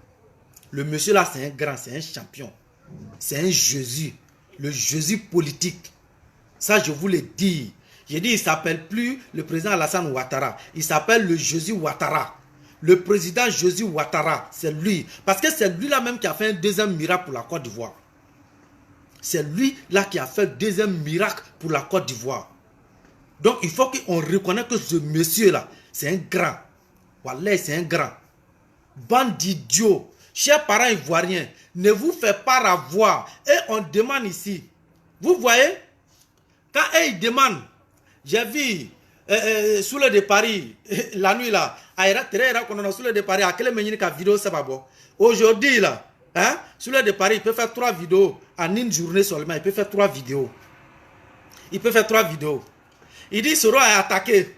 Le monsieur là, c'est un grand, c'est un champion. C'est un Jésus. Le Jésus politique. Ça, je vous le dis. J'ai dit, il ne s'appelle plus le président Alassane Ouattara. Il s'appelle le Jésus Ouattara. Le président Jésus Ouattara, c'est lui. Parce que c'est lui là même qui a fait un deuxième miracle pour la Côte d'Ivoire. C'est lui là qui a fait un deuxième miracle pour la Côte d'Ivoire. Donc, il faut qu'on reconnaisse que ce monsieur là, c'est un grand. Voilà, c'est un grand. Bande d'idiots. Chers parents ivoiriens, ne vous faites pas avoir. Et on demande ici. Vous voyez, quand ils demandent, j'ai vu sous le de Paris, la nuit là, sous le de Paris, à quelle vidéo ça va bon. Aujourd'hui là, hein, sous le de Paris, il peut faire 3 vidéos en une journée seulement. Il peut faire 3 vidéos. Il peut faire 3 vidéos. Il dit Soro a attaqué.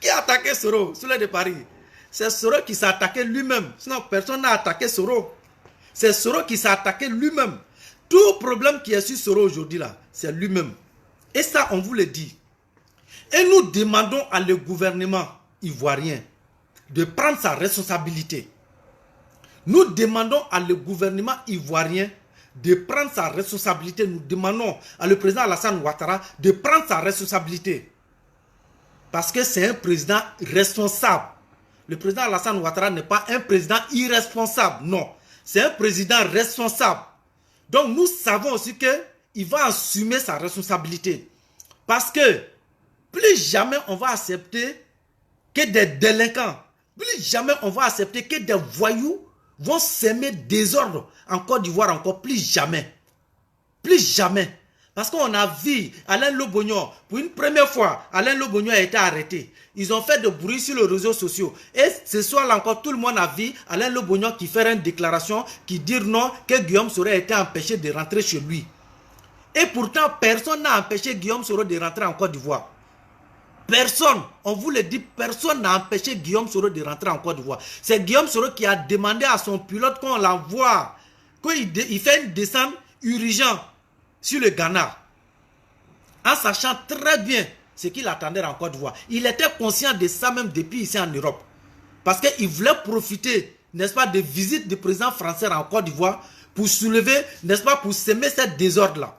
Qui a attaqué Soro sous le de Paris? C'est Soro qui s'est attaqué lui-même. Sinon, personne n'a attaqué Soro. C'est Soro qui s'est attaqué lui-même. Tout problème qui est sur Soro aujourd'hui là, c'est lui-même. Et ça, on vous le dit. Et nous demandons à le gouvernement ivoirien de prendre sa responsabilité. Nous demandons à le gouvernement ivoirien de prendre sa responsabilité. Nous demandons à le président Alassane Ouattara de prendre sa responsabilité. Parce que c'est un président responsable. Le président Alassane Ouattara n'est pas un président irresponsable. Non, c'est un président responsable. Donc nous savons aussi qu'il va assumer sa responsabilité. Parce que plus jamais on va accepter que des délinquants, plus jamais on va accepter que des voyous vont s'aimer désordre en Côte d'Ivoire, encore plus jamais. Plus jamais. Parce qu'on a vu Alain Lobognon, pour une première fois, Alain Lobognon a été arrêté. Ils ont fait de bruit sur les réseaux sociaux. Et ce soir-là encore, tout le monde a vu Alain Lobognon qui fait une déclaration qui dit non, que Guillaume Soro a été empêché de rentrer chez lui. Et pourtant, personne n'a empêché Guillaume Soro de rentrer en Côte d'Ivoire. Personne, on vous le dit, personne n'a empêché Guillaume Soro de rentrer en Côte d'Ivoire. C'est Guillaume Soro qui a demandé à son pilote qu'on l'envoie, qu'il fait une descente urgente sur le Ghana, en sachant très bien ce qu'il attendait en Côte d'Ivoire. Il était conscient de ça même depuis ici en Europe. Parce qu'il voulait profiter, n'est-ce pas, des visites du président français en Côte d'Ivoire pour soulever, n'est-ce pas, pour semer cette désordre-là.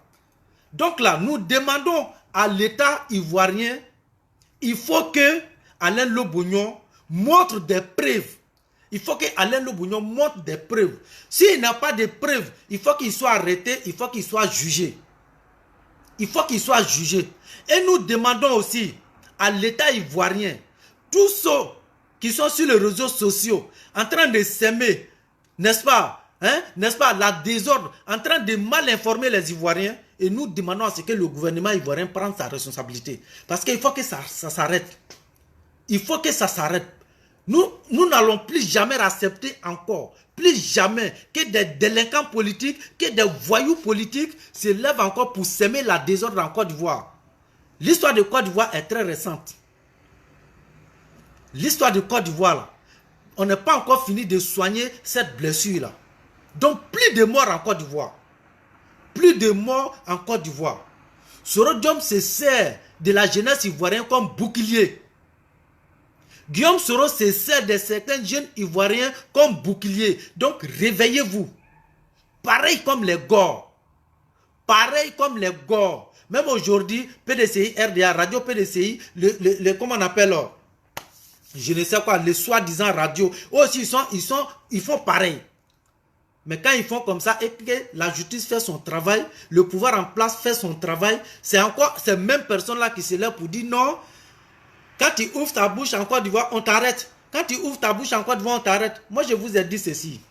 Donc là, nous demandons à l'État ivoirien, il faut que Alain Lobognon montre des preuves. Il faut que Alain Lobognon montre des preuves. S'il n'a pas de preuves, il faut qu'il soit arrêté, il faut qu'il soit jugé. Il faut qu'il soit jugé. Et nous demandons aussi à l'État ivoirien, tous ceux qui sont sur les réseaux sociaux, en train de s'aimer, n'est-ce pas, hein, n'est-ce pas, la désordre, en train de mal informer les Ivoiriens, et nous demandons à ce que le gouvernement ivoirien prenne sa responsabilité. Parce qu'il faut que ça s'arrête. Il faut que ça s'arrête. Nous n'allons plus jamais accepter encore, plus jamais, que des délinquants politiques, que des voyous politiques se lèvent encore pour semer la désordre en Côte d'Ivoire. L'histoire de Côte d'Ivoire est très récente. L'histoire de Côte d'Ivoire, là, on n'est pas encore fini de soigner cette blessure-là. Donc, plus de morts en Côte d'Ivoire. Plus de morts en Côte d'Ivoire. Soro Diom se sert de la jeunesse ivoirienne comme bouclier. Guillaume Soro se sert de certains jeunes ivoiriens comme bouclier. Donc, réveillez-vous. Pareil comme les Gors. Pareil comme les Gors. Même aujourd'hui, PDCI, RDA, Radio PDCI, comment on appelle, je ne sais quoi, les soi-disant radio, aussi ils font pareil. Mais quand ils font comme ça et que la justice fait son travail, le pouvoir en place fait son travail, c'est encore ces mêmes personnes-là qui se lèvent pour dire non, Quand tu ouvres ta bouche en Côte d'Ivoire, on t'arrête. Quand tu ouvres ta bouche en Côte d'Ivoire, on t'arrête. Moi, je vous ai dit ceci.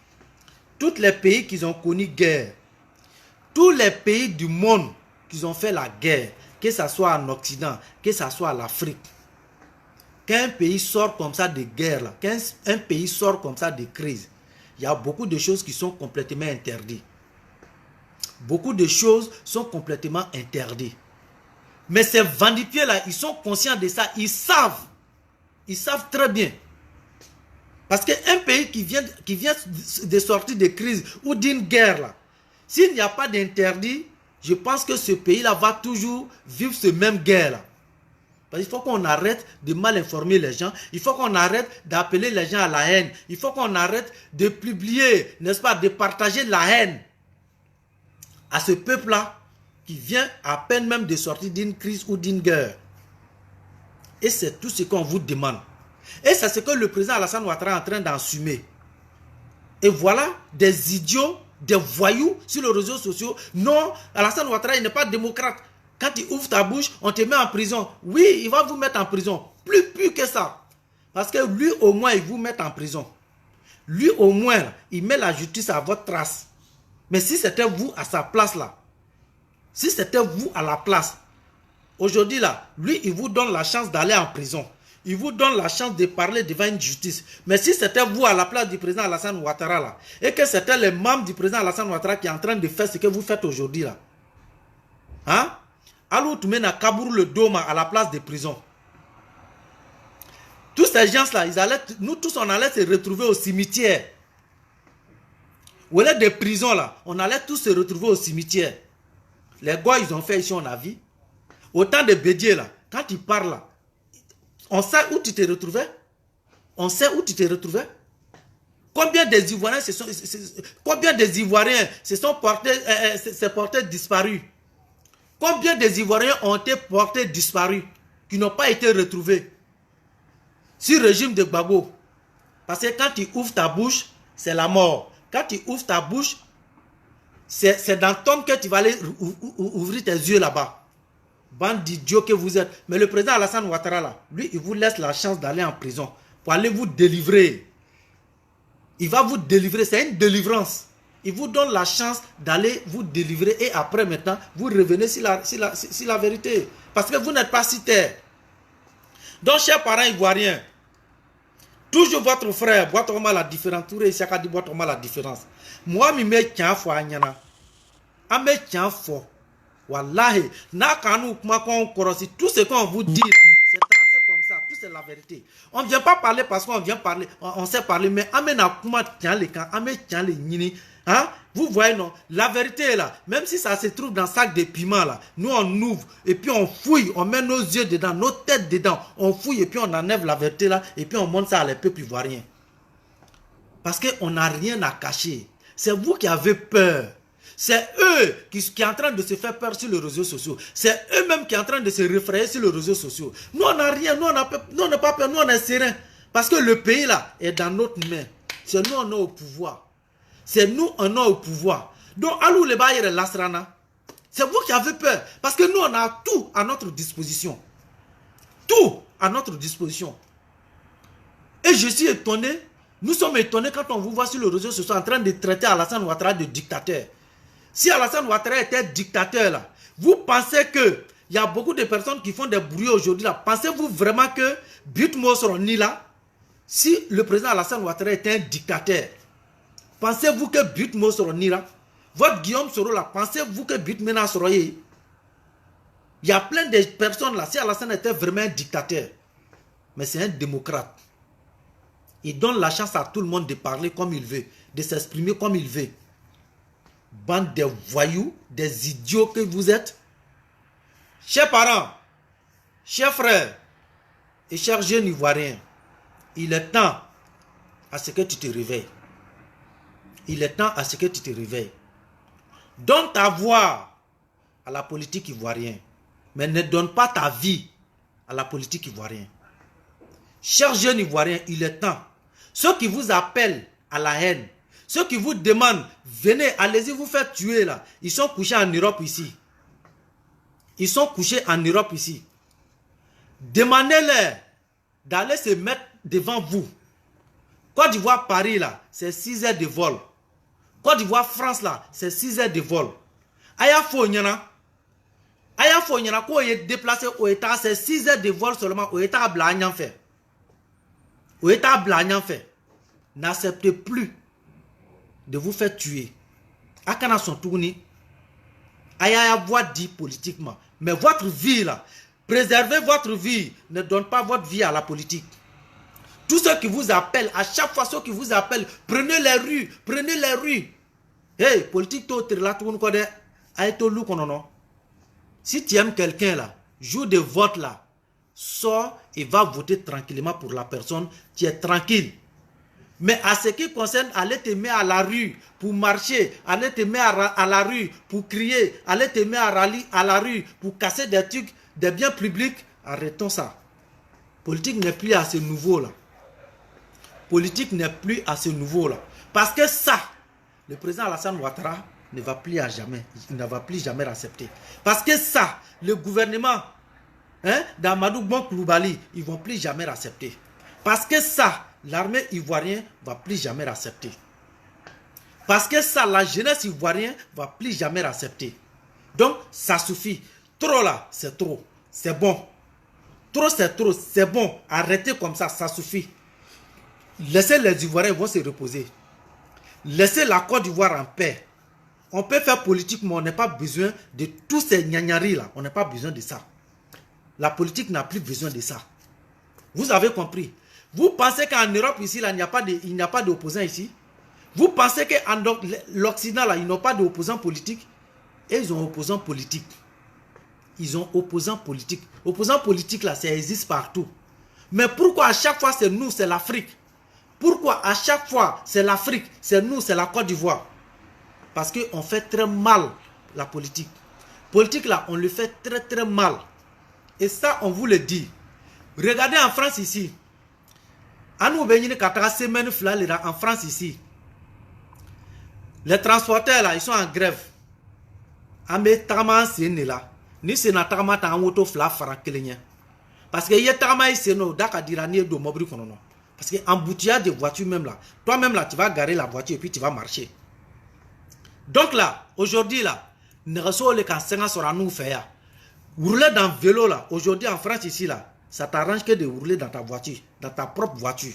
Tous les pays qui ont connu guerre, tous les pays du monde qui ont fait la guerre, que ce soit en Occident, que ce soit en Afrique, quand un pays sort comme ça de guerre, quand un pays sort comme ça de crise, il y a beaucoup de choses qui sont complètement interdites. Beaucoup de choses sont complètement interdites. Mais ces vandipiers-là, ils sont conscients de ça, ils savent très bien. Parce qu'un pays qui vient de sortir de crise ou d'une guerre, là, s'il n'y a pas d'interdit, je pense que ce pays-là va toujours vivre cette même guerre-là. Il faut qu'on arrête de mal informer les gens. Il faut qu'on arrête d'appeler les gens à la haine. Il faut qu'on arrête de publier, n'est-ce pas, de partager la haine à ce peuple-là qui vient à peine même de sortir d'une crise ou d'une guerre. Et c'est tout ce qu'on vous demande. Et c'est ce que le président Alassane Ouattara est en train d'assumer. Et voilà des idiots, des voyous sur les réseaux sociaux. Non, Alassane Ouattara, il n'est pas démocrate. Quand tu ouvres ta bouche, on te met en prison. Oui, il va vous mettre en prison. Plus que ça. Parce que lui, au moins, il vous met en prison. Lui, au moins, il met la justice à votre trace. Mais si c'était vous à sa place, là, si c'était vous à la place, aujourd'hui, là, lui, il vous donne la chance d'aller en prison. Il vous donne la chance de parler devant une justice. Mais si c'était vous à la place du président Alassane Ouattara, là, et que c'était les membres du président Alassane Ouattara qui est en train de faire ce que vous faites aujourd'hui, là, hein? Alors, tu mets à Kabour le Dôme à la place de prison. Tous ces gens-là, nous tous, on allait se retrouver au cimetière. Au lieu des prisons, là, on allait tous se retrouver au cimetière. Les gars, ils ont fait ici, on a vu. Autant de Bédier, là, quand ils parlent, là, on sait où tu te retrouvais. On sait où tu te retrouvais. Combien des Ivoiriens se sont portés disparus? Combien des Ivoiriens ont été portés disparus, qui n'ont pas été retrouvés sur le régime de Gbagbo? Parce que quand tu ouvres ta bouche, c'est la mort. Quand tu ouvres ta bouche, c'est dans ton que tu vas aller ouvrir tes yeux là-bas. Bande d'idiots que vous êtes. Mais le président Alassane Ouattara, là, lui, il vous laisse la chance d'aller en prison pour aller vous délivrer. Il va vous délivrer, c'est une délivrance. Il vous donne la chance d'aller vous délivrer et après maintenant, vous revenez sur la vérité. Parce que vous n'êtes pas si terre. Donc, chers parents ivoiriens, toujours votre frère, votre mal la différence, tout réussi à dire votre mal la différence. Moi, je me tiens fort, je me tiens fort. Wallahi, tout ce qu'on vous dit, c'est tracé comme ça, tout c'est la vérité. On ne vient pas parler parce qu'on vient parler, on sait parler, mais hein? Vous voyez, non, la vérité est là, même si ça se trouve dans le sac de piment, là, nous on ouvre, et puis on fouille, on met nos yeux dedans, nos têtes dedans, on fouille, et puis on enlève la vérité là, et puis on montre ça à les peuples ivoiriens. Parce qu'on n'a rien à cacher. C'est vous qui avez peur. C'est eux qui sont en train de se faire peur sur les réseaux sociaux. C'est eux-mêmes qui sont en train de se réfrayer sur les réseaux sociaux. Nous, on n'a rien, nous, on n'a pas peur, nous, on est serein. Parce que le pays, là, est dans notre main. C'est nous, on est au pouvoir. C'est nous, on est au pouvoir. Donc, allô, les bailleurs, l'Asrana, c'est vous qui avez peur. Parce que nous, on a tout à notre disposition. Tout à notre disposition. Et je suis étonné, nous sommes étonnés quand on vous voit sur les réseaux sociaux en train de traiter Alassane Ouattara de dictateur. Si Alassane Ouattara était dictateur, là, vous pensez qu'il y a beaucoup de personnes qui font des bruits aujourd'hui, là. Pensez-vous vraiment que Bitmo sera ni là? Si le président Alassane Ouattara était un dictateur, pensez-vous que Bitmo sera ni là? Votre Guillaume Soro là, pensez-vous que Bitmena sera y? Il y a plein de personnes là, si Alassane était vraiment un dictateur, mais c'est un démocrate. Il donne la chance à tout le monde de parler comme il veut, de s'exprimer comme il veut. Bande de voyous, des idiots que vous êtes. Chers parents, chers frères et chers jeunes ivoiriens, il est temps à ce que tu te réveilles. Il est temps à ce que tu te réveilles. Donne ta voix à la politique ivoirienne, mais ne donne pas ta vie à la politique ivoirienne. Chers jeunes ivoiriens, il est temps. Ceux qui vous appellent à la haine, ceux qui vous demandent, venez, allez-y vous faire tuer là. Ils sont couchés en Europe ici. Ils sont couchés en Europe ici. Demandez-leur d'aller se mettre devant vous. Côte d'Ivoire, Paris, là, c'est 6 heures de vol. Côte d'Ivoire, France, là, c'est 6 heures de vol. Aya Fonyana, quoi est déplacé au État, c'est 6 heures de vol seulement au État Blagnan fait. Au État Blagnan fait. N'acceptez plus de vous faire tuer. Akana son tourni. Aya voix dit politiquement. Mais votre vie, là, préservez votre vie. Ne donne pas votre vie à la politique. Tous ceux qui vous appellent, à chaque fois ceux qui vous appellent, prenez les rues, prenez les rues. Hey, politique, si tu aimes quelqu'un là, jour de vote là, sors et va voter tranquillement pour la personne, tu es tranquille. Mais à ce qui concerne, aller te mettre à la rue pour marcher, aller te mettre à la rue pour crier, aller te mettre à la rue pour casser des trucs, des biens publics, arrêtons ça. Politique n'est plus à ce niveau là. Politique n'est plus à ce niveau-là. Parce que ça, le président Alassane Ouattara ne va plus à jamais. Il ne va plus jamais accepter. Parce que ça, le gouvernement d'Amadou Bon Koulibaly, ils ne vont plus jamais accepter. Parce que ça, l'armée ivoirienne ne va plus jamais accepter. Parce que ça, la jeunesse ivoirienne ne va plus jamais accepter. Donc, ça suffit. Trop là, c'est trop. C'est bon. Trop, c'est trop. C'est bon. Arrêtez comme ça suffit. Laissez les Ivoiriens vont se reposer. Laissez la Côte d'Ivoire en paix. On peut faire politique, mais on n'a pas besoin de tous ces gnagnaris là. On n'a pas besoin de ça. La politique n'a plus besoin de ça. Vous avez compris. Vous pensez qu'en Europe ici, là, il n'y a pas d'opposants ici? Vous pensez qu'en l'Occident, là, ils n'ont pas d'opposants politiques? Et ils ont opposants politiques. Ils ont opposants politiques. Opposants politiques, là, ça existe partout. Mais pourquoi à chaque fois c'est nous, c'est l'Afrique? Pourquoi à chaque fois c'est l'Afrique, c'est nous, c'est la Côte d'Ivoire? Parce qu'on fait très mal la politique. Politique là, on le fait très très mal. Et ça, on vous le dit. Regardez en France ici. En France ici. Les transporteurs là, ils sont en grève. Parce que y a parce que embouteillage de voitures même là, toi-même là, tu vas garer la voiture et puis tu vas marcher. Donc là, aujourd'hui là, rouler dans le vélo là, aujourd'hui en France ici là, ça t'arrange que de rouler dans ta voiture, dans ta propre voiture.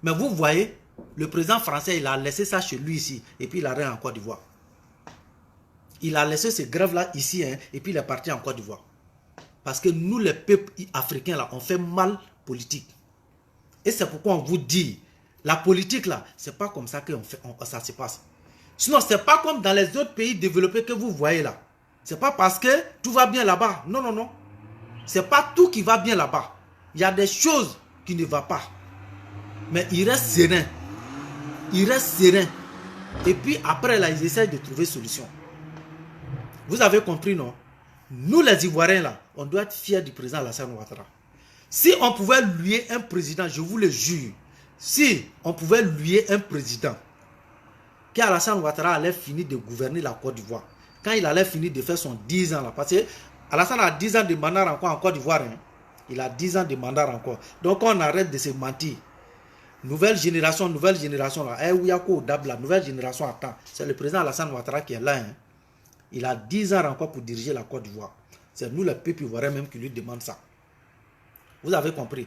Mais vous voyez, le président français, il a laissé ça chez lui ici, et puis il a rien en Côte d'Ivoire. Il a laissé ces grèves là ici, et puis il est parti en Côte d'Ivoire. Parce que nous, les peuples africains là, on fait mal politique. Et c'est pourquoi on vous dit, la politique là, c'est pas comme ça que ça se passe. Sinon, c'est pas comme dans les autres pays développés que vous voyez là. C'est pas parce que tout va bien là-bas. Non, non, non. C'est pas tout qui va bien là-bas. Il y a des choses qui ne vont pas. Mais il reste serein. Il reste serein. Et puis après là, ils essayent de trouver solution. Vous avez compris, non? Nous les Ivoiriens là, on doit être fiers du président Alassane Ouattara. Si on pouvait lui un président, je vous le jure, si on pouvait lui un président, qu'Alassane Ouattara allait finir de gouverner la Côte d'Ivoire, quand il allait finir de faire son 10 ans là, parce que Alassane a 10 ans de mandat encore en Côte d'Ivoire, hein. Il a 10 ans de mandat encore. Donc on arrête de se mentir. Nouvelle génération là, nouvelle génération attend. C'est le président Alassane Ouattara qui est là, hein. Il a 10 ans encore pour diriger la Côte d'Ivoire. C'est nous les peuples ivoiriens même qui lui demandent ça. Vous avez compris.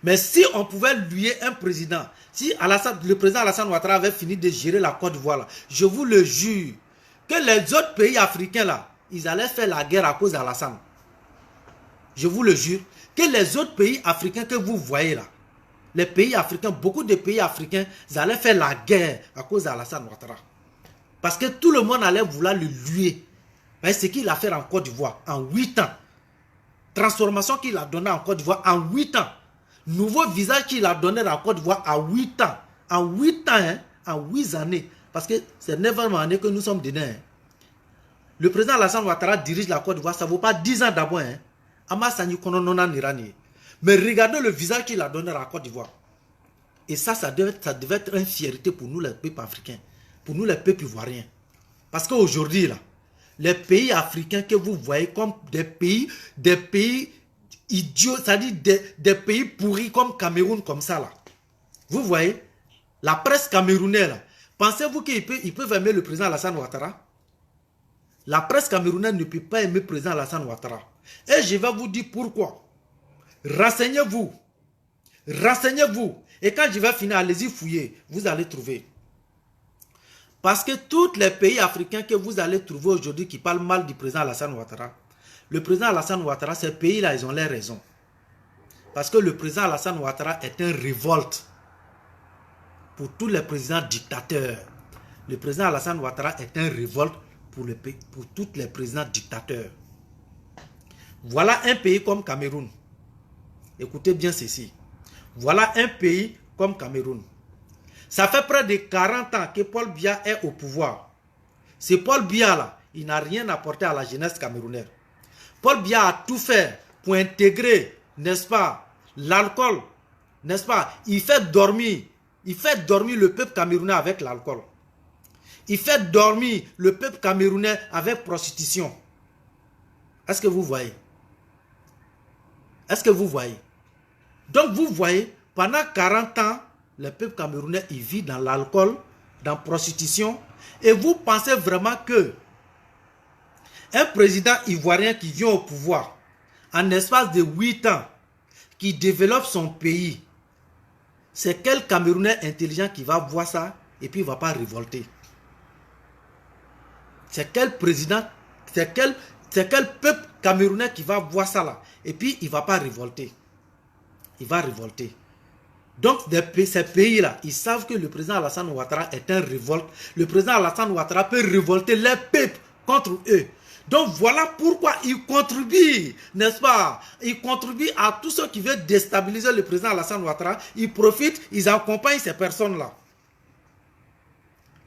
Mais si on pouvait lui un président, si le président Alassane Ouattara avait fini de gérer la Côte d'Ivoire là, je vous le jure, que les autres pays africains là, ils allaient faire la guerre à cause d'Alassane. Je vous le jure, que les autres pays africains que vous voyez là, les pays africains, beaucoup de pays africains, ils allaient faire la guerre à cause d'Alassane Ouattara. Parce que tout le monde allait vouloir le luer. Mais ce qu'il a fait en Côte d'Ivoire en 8 ans. Transformation qu'il a donnée en Côte d'Ivoire en 8 ans. Nouveau visage qu'il a donné en Côte d'Ivoire en 8 ans. En 8 ans, hein, en 8 années. Parce que c'est 9 années que nous sommes dedans. Hein. Le président Alassane Ouattara dirige la Côte d'Ivoire, ça ne vaut pas 10 ans d'abord. Hein. Mais regardez le visage qu'il a donné à la Côte d'Ivoire. Et ça devait être une fierté pour nous les peuples africains. Pour nous les peuples ivoiriens. Parce qu'aujourd'hui, là, les pays africains que vous voyez comme des pays idiots, c'est-à-dire des pays pourris comme Cameroun, comme ça là. Vous voyez, la presse camerounaise, pensez-vous qu'ils peuvent aimer le président Alassane Ouattara? La presse camerounaise ne peut pas aimer le président Alassane Ouattara. Et je vais vous dire pourquoi. Renseignez-vous. Renseignez-vous. Et quand je vais finir, allez-y fouiller. Vous allez trouver. Parce que tous les pays africains que vous allez trouver aujourd'hui qui parlent mal du président Alassane Ouattara, le président Alassane Ouattara, ces pays-là, ils ont les raisons. Parce que le président Alassane Ouattara est un révolte pour tous les présidents dictateurs. Le président Alassane Ouattara est un révolte pour tous les présidents dictateurs. Voilà un pays comme Cameroun. Écoutez bien ceci. Voilà un pays comme Cameroun. Ça fait près de 40 ans que Paul Biya est au pouvoir. C'est Paul Biya là, il n'a rien apporté à la jeunesse camerounaise. Paul Biya a tout fait pour intégrer, n'est-ce pas, l'alcool, n'est-ce pas? Il fait dormir le peuple camerounais avec l'alcool. Il fait dormir le peuple camerounais avec prostitution. Est-ce que vous voyez? Est-ce que vous voyez? Donc vous voyez, pendant 40 ans, le peuple camerounais, il vit dans l'alcool, dans la prostitution. Et vous pensez vraiment que un président ivoirien qui vient au pouvoir, en espace de 8 ans, qui développe son pays, c'est quel Camerounais intelligent qui va voir ça et puis il ne va pas révolter? C'est quel président, c'est quel peuple camerounais qui va voir ça là et puis il ne va pas révolter? Il va révolter. Donc, ces pays-là, ils savent que le président Alassane Ouattara est un révolte. Le président Alassane Ouattara peut révolter les peuples contre eux. Donc, voilà pourquoi il contribue, n'est-ce pas? Il contribue à tous ceux qui veulent déstabiliser le président Alassane Ouattara. Ils profitent, ils accompagnent ces personnes-là.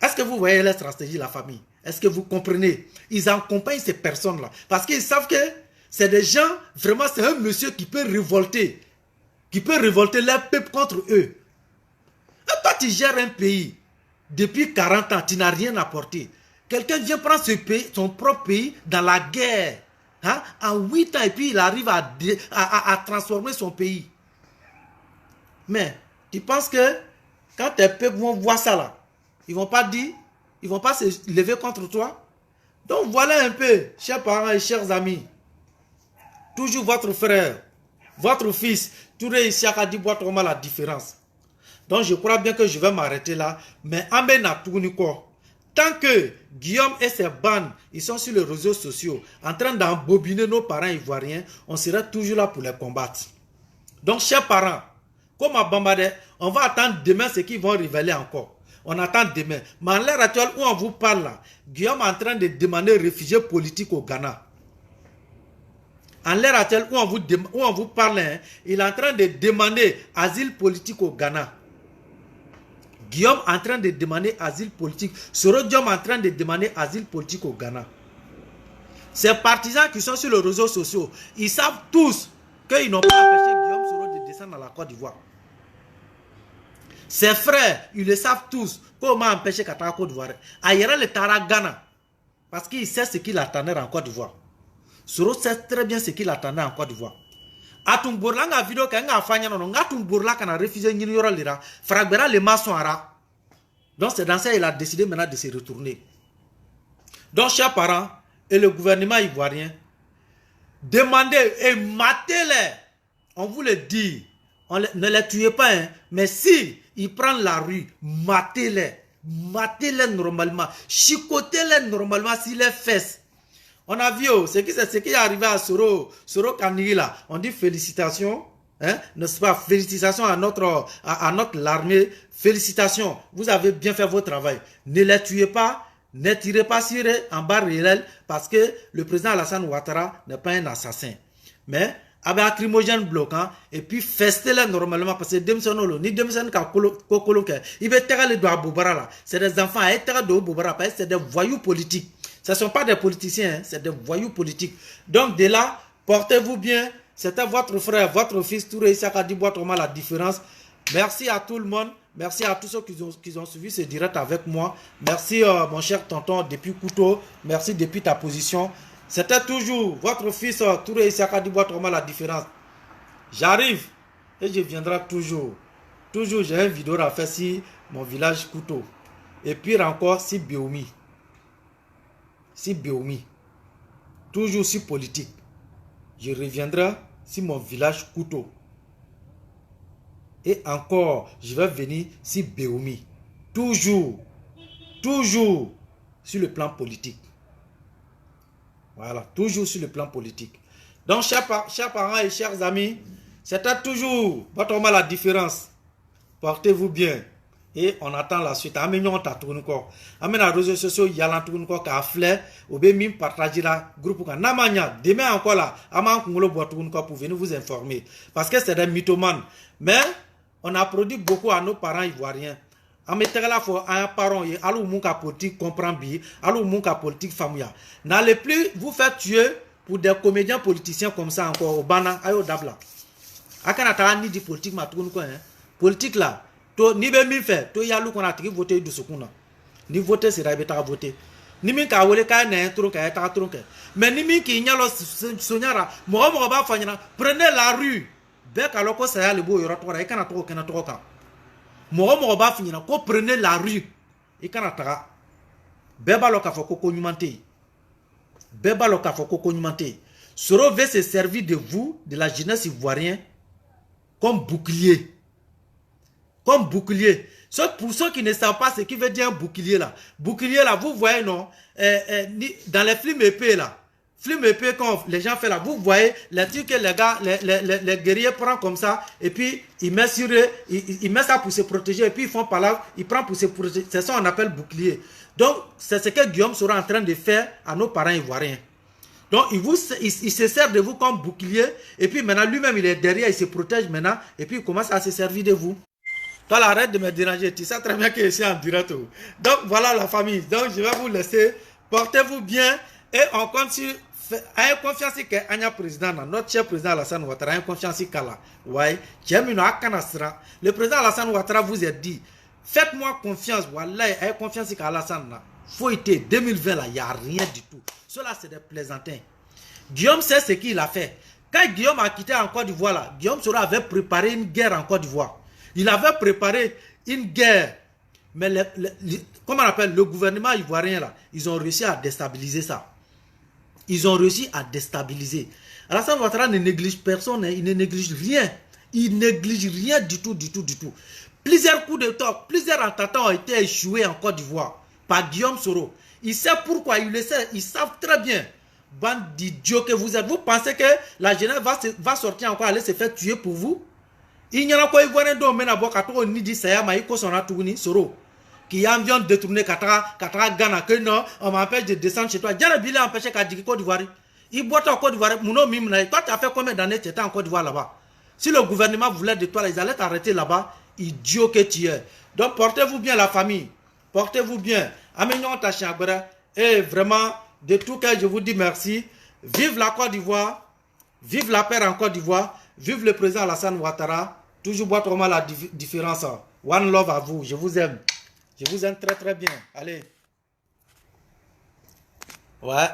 Est-ce que vous voyez la stratégie, la famille? Est-ce que vous comprenez? Ils accompagnent ces personnes-là. Parce qu'ils savent que c'est des gens, vraiment, c'est un monsieur qui peut révolter. Qui peut révolter les peuples contre eux. Et toi, tu gères un pays. Depuis 40 ans, tu n'as rien apporté. Quelqu'un vient prendre son propre pays dans la guerre. Hein? En 8 ans, et puis il arrive à transformer son pays. Mais, tu penses que quand tes peuples vont voir ça là, ils ne vont pas dire, ils ne vont pas se lever contre toi? Donc voilà un peu, chers parents et chers amis. Toujours votre frère, votre fils, Touré Isiaka Dibois-Toma la différence. Donc je crois bien que je vais m'arrêter là. Mais Amena Tourniko, tant que Guillaume et ses bandes, ils sont sur les réseaux sociaux, en train d'embobiner nos parents ivoiriens, on sera toujours là pour les combattre. Donc chers parents, comme à Bambadé, on va attendre demain ce qu'ils vont révéler encore. On attend demain. Mais à l'heure actuelle où on vous parle là, Guillaume est en train de demander réfugié politique au Ghana. En l'heure actuelle où on vous parle, hein, il est en train de demander asile politique au Ghana. Guillaume est en train de demander asile politique. Soro Diom est en train de demander asile politique au Ghana. Ces partisans qui sont sur les réseaux sociaux, ils savent tous qu'ils n'ont pas empêché Guillaume Soro de descendre dans la Côte d'Ivoire. Ses frères, ils le savent tous comment empêcher Katara Côte d'Ivoire. Ailleurs, le Tara Ghana. Parce qu'il sait ce qu'il attendait en Côte d'Ivoire. Soro sait très bien ce qu'il attendait en Côte d'Ivoire. Atumbourla nga vidéo ka nga fanya non nga Atumbourla kana refusé nyini yoro lira fragbera le maçon ara. Donc c'est dans ça il a décidé maintenant de se retourner. Donc chers parents et le gouvernement ivoirien, demandez et matez-les. On vous le dit, ne les tuez pas hein, mais si ils prennent la rue, matez-les. Matez-les normalement, chicotez-les normalement sur les fesses. On a vu ce qui est arrivé à Soro Kanigui là. On dit félicitations, hein, n'est-ce pas? Félicitations à notre l'armée. Félicitations, vous avez bien fait votre travail. Ne les tuez pas, ne tirez pas sur eux en barre réelle parce que le président Alassane Ouattara n'est pas un assassin. Mais avec un lacrymogène bloquant et puis festez-les normalement parce que ni Demson il va être les doigts à Boubara là. C'est des enfants à être de Boubara parce que c'est des voyous politiques. Ce ne sont pas des politiciens, hein, c'est des voyous politiques. Donc de là, portez-vous bien. C'était votre frère, votre fils, Touré Isiaka Dibois-Toma la différence. Merci à tout le monde. Merci à tous ceux qui ont suivi ce direct avec moi. Merci mon cher tonton depuis Couteau. Merci depuis ta position. C'était toujours votre fils Touré Isiaka Dibois-Toma la différence. J'arrive et je viendrai toujours. Toujours, j'ai une vidéo à faire sur mon village Couteau. Et puis encore, si Béoumi. Si Béoumi. Toujours si politique. Je reviendrai sur mon village Couteau. Et encore, je vais venir si Béoumi. Toujours. Toujours sur le plan politique. Voilà, toujours sur le plan politique. Donc, chers parents et chers amis, c'était toujours votre mal la différence. Portez-vous bien. Et on attend la suite. Amenons ta tourne encore. Amenons les réseaux sociaux, il y a l'entourne encore qui a flé. Ou bien même partager la groupe. Namanya, demain encore là, Aman Kungolo Boitourne encore pour venir vous informer. Parce que c'est des mythomanes. Mais on a produit beaucoup à nos parents ivoiriens. Ametegala fo un parent et alou munka politique comprend bien, alou munka politique famille. N'allez plus vous faire tuer pour des comédiens politiciens comme ça encore au bana ayo dabla. Akana ta ni di politique ma tourne quoi hein. Politique là, to ni be mi fait, to yalou qu'on a tri voter de seconde. Ni voter c'est rabeta voter. Ni min ka wole ka na tro ka ta tro ka. Mais ni min ki nyalo sonyara, mo ba fanyana, prenez la rue. Be ka loko ça ya le bo yoro to ra ikana to kana to ka. Moro ba finira ko prenez la rue et kana taga beba lo ka foko konyumante beba lo ka foko konyumante Soro veut se servir de vous de la jeunesse ivoirienne comme bouclier pour ceux qui ne savent pas ce qui veut dire un bouclier là vous voyez non dans les films épais là quand les gens font là, vous voyez les trucs que les gars, les guerriers prennent comme ça et puis ils mettent sur eux, ils mettent ça pour se protéger et puis ils font par là, ils prennent pour se protéger. C'est ça qu'on appelle bouclier. Donc c'est ce que Guillaume sera en train de faire à nos parents ivoiriens. Donc il se sert de vous comme bouclier et puis maintenant lui-même il est derrière, il se protège maintenant et puis il commence à se servir de vous. Toi arrête de me déranger, tu sais très bien que je suis en direct. Donc voilà la famille, donc je vais vous laisser, portez-vous bien et on continue. Ayez confiance que Anya président, notre cher président Alassane Ouattara, ayez confiance Kala. Ouais, le président Alassane Ouattara vous a dit, faites-moi confiance, voilà, ayez confiance qu'Alassane. Faut être 2020 là, il n'y a rien du tout. Cela c'est des plaisantins. Guillaume sait ce qu'il a fait. Quand Guillaume a quitté en Côte d'Ivoire là, Guillaume Soro avait préparé une guerre en Côte d'Ivoire. Il avait préparé une guerre. Mais comment on appelle le gouvernement ivoirien là, ils ont réussi à déstabiliser ça. Ils ont réussi à déstabiliser. Alassane Ouattara ne néglige personne, il ne néglige rien. Il néglige rien du tout. Plusieurs coups de toc, plusieurs attentats ont été échoués en Côte d'Ivoire par Guillaume Soro. Il sait pourquoi, il le sait, ils savent très bien. Bande d'idiots que vous êtes. Vous pensez que la jeunesse va sortir encore, aller se faire tuer pour vous? Il n'y en a pas Ivoirien dont mena bokato ni dit ça ma iko sona tourni Soro. Qui a envie de détourner Katra Ghana, que non, on m'empêche de descendre chez toi. Diana Bilé a empêché Kadiki Côte d'Ivoire. Il boit en Côte d'Ivoire, Mouno Mimna. Toi, tu as fait combien d'années tu étais en Côte d'Ivoire là-bas? Si le gouvernement voulait de toi, ils allaient t'arrêter là-bas. Idiot que tu es. Donc, portez-vous bien, la famille. Portez-vous bien. Amenons ta chambre. Et vraiment, de tout cœur, je vous dis merci. Vive la Côte d'Ivoire. Vive la paix en Côte d'Ivoire. Vive le président Alassane Ouattara. Toujours boire trop mal la différence. One love à vous. Je vous aime. Je vous aime très très bien. Allez. Ouais.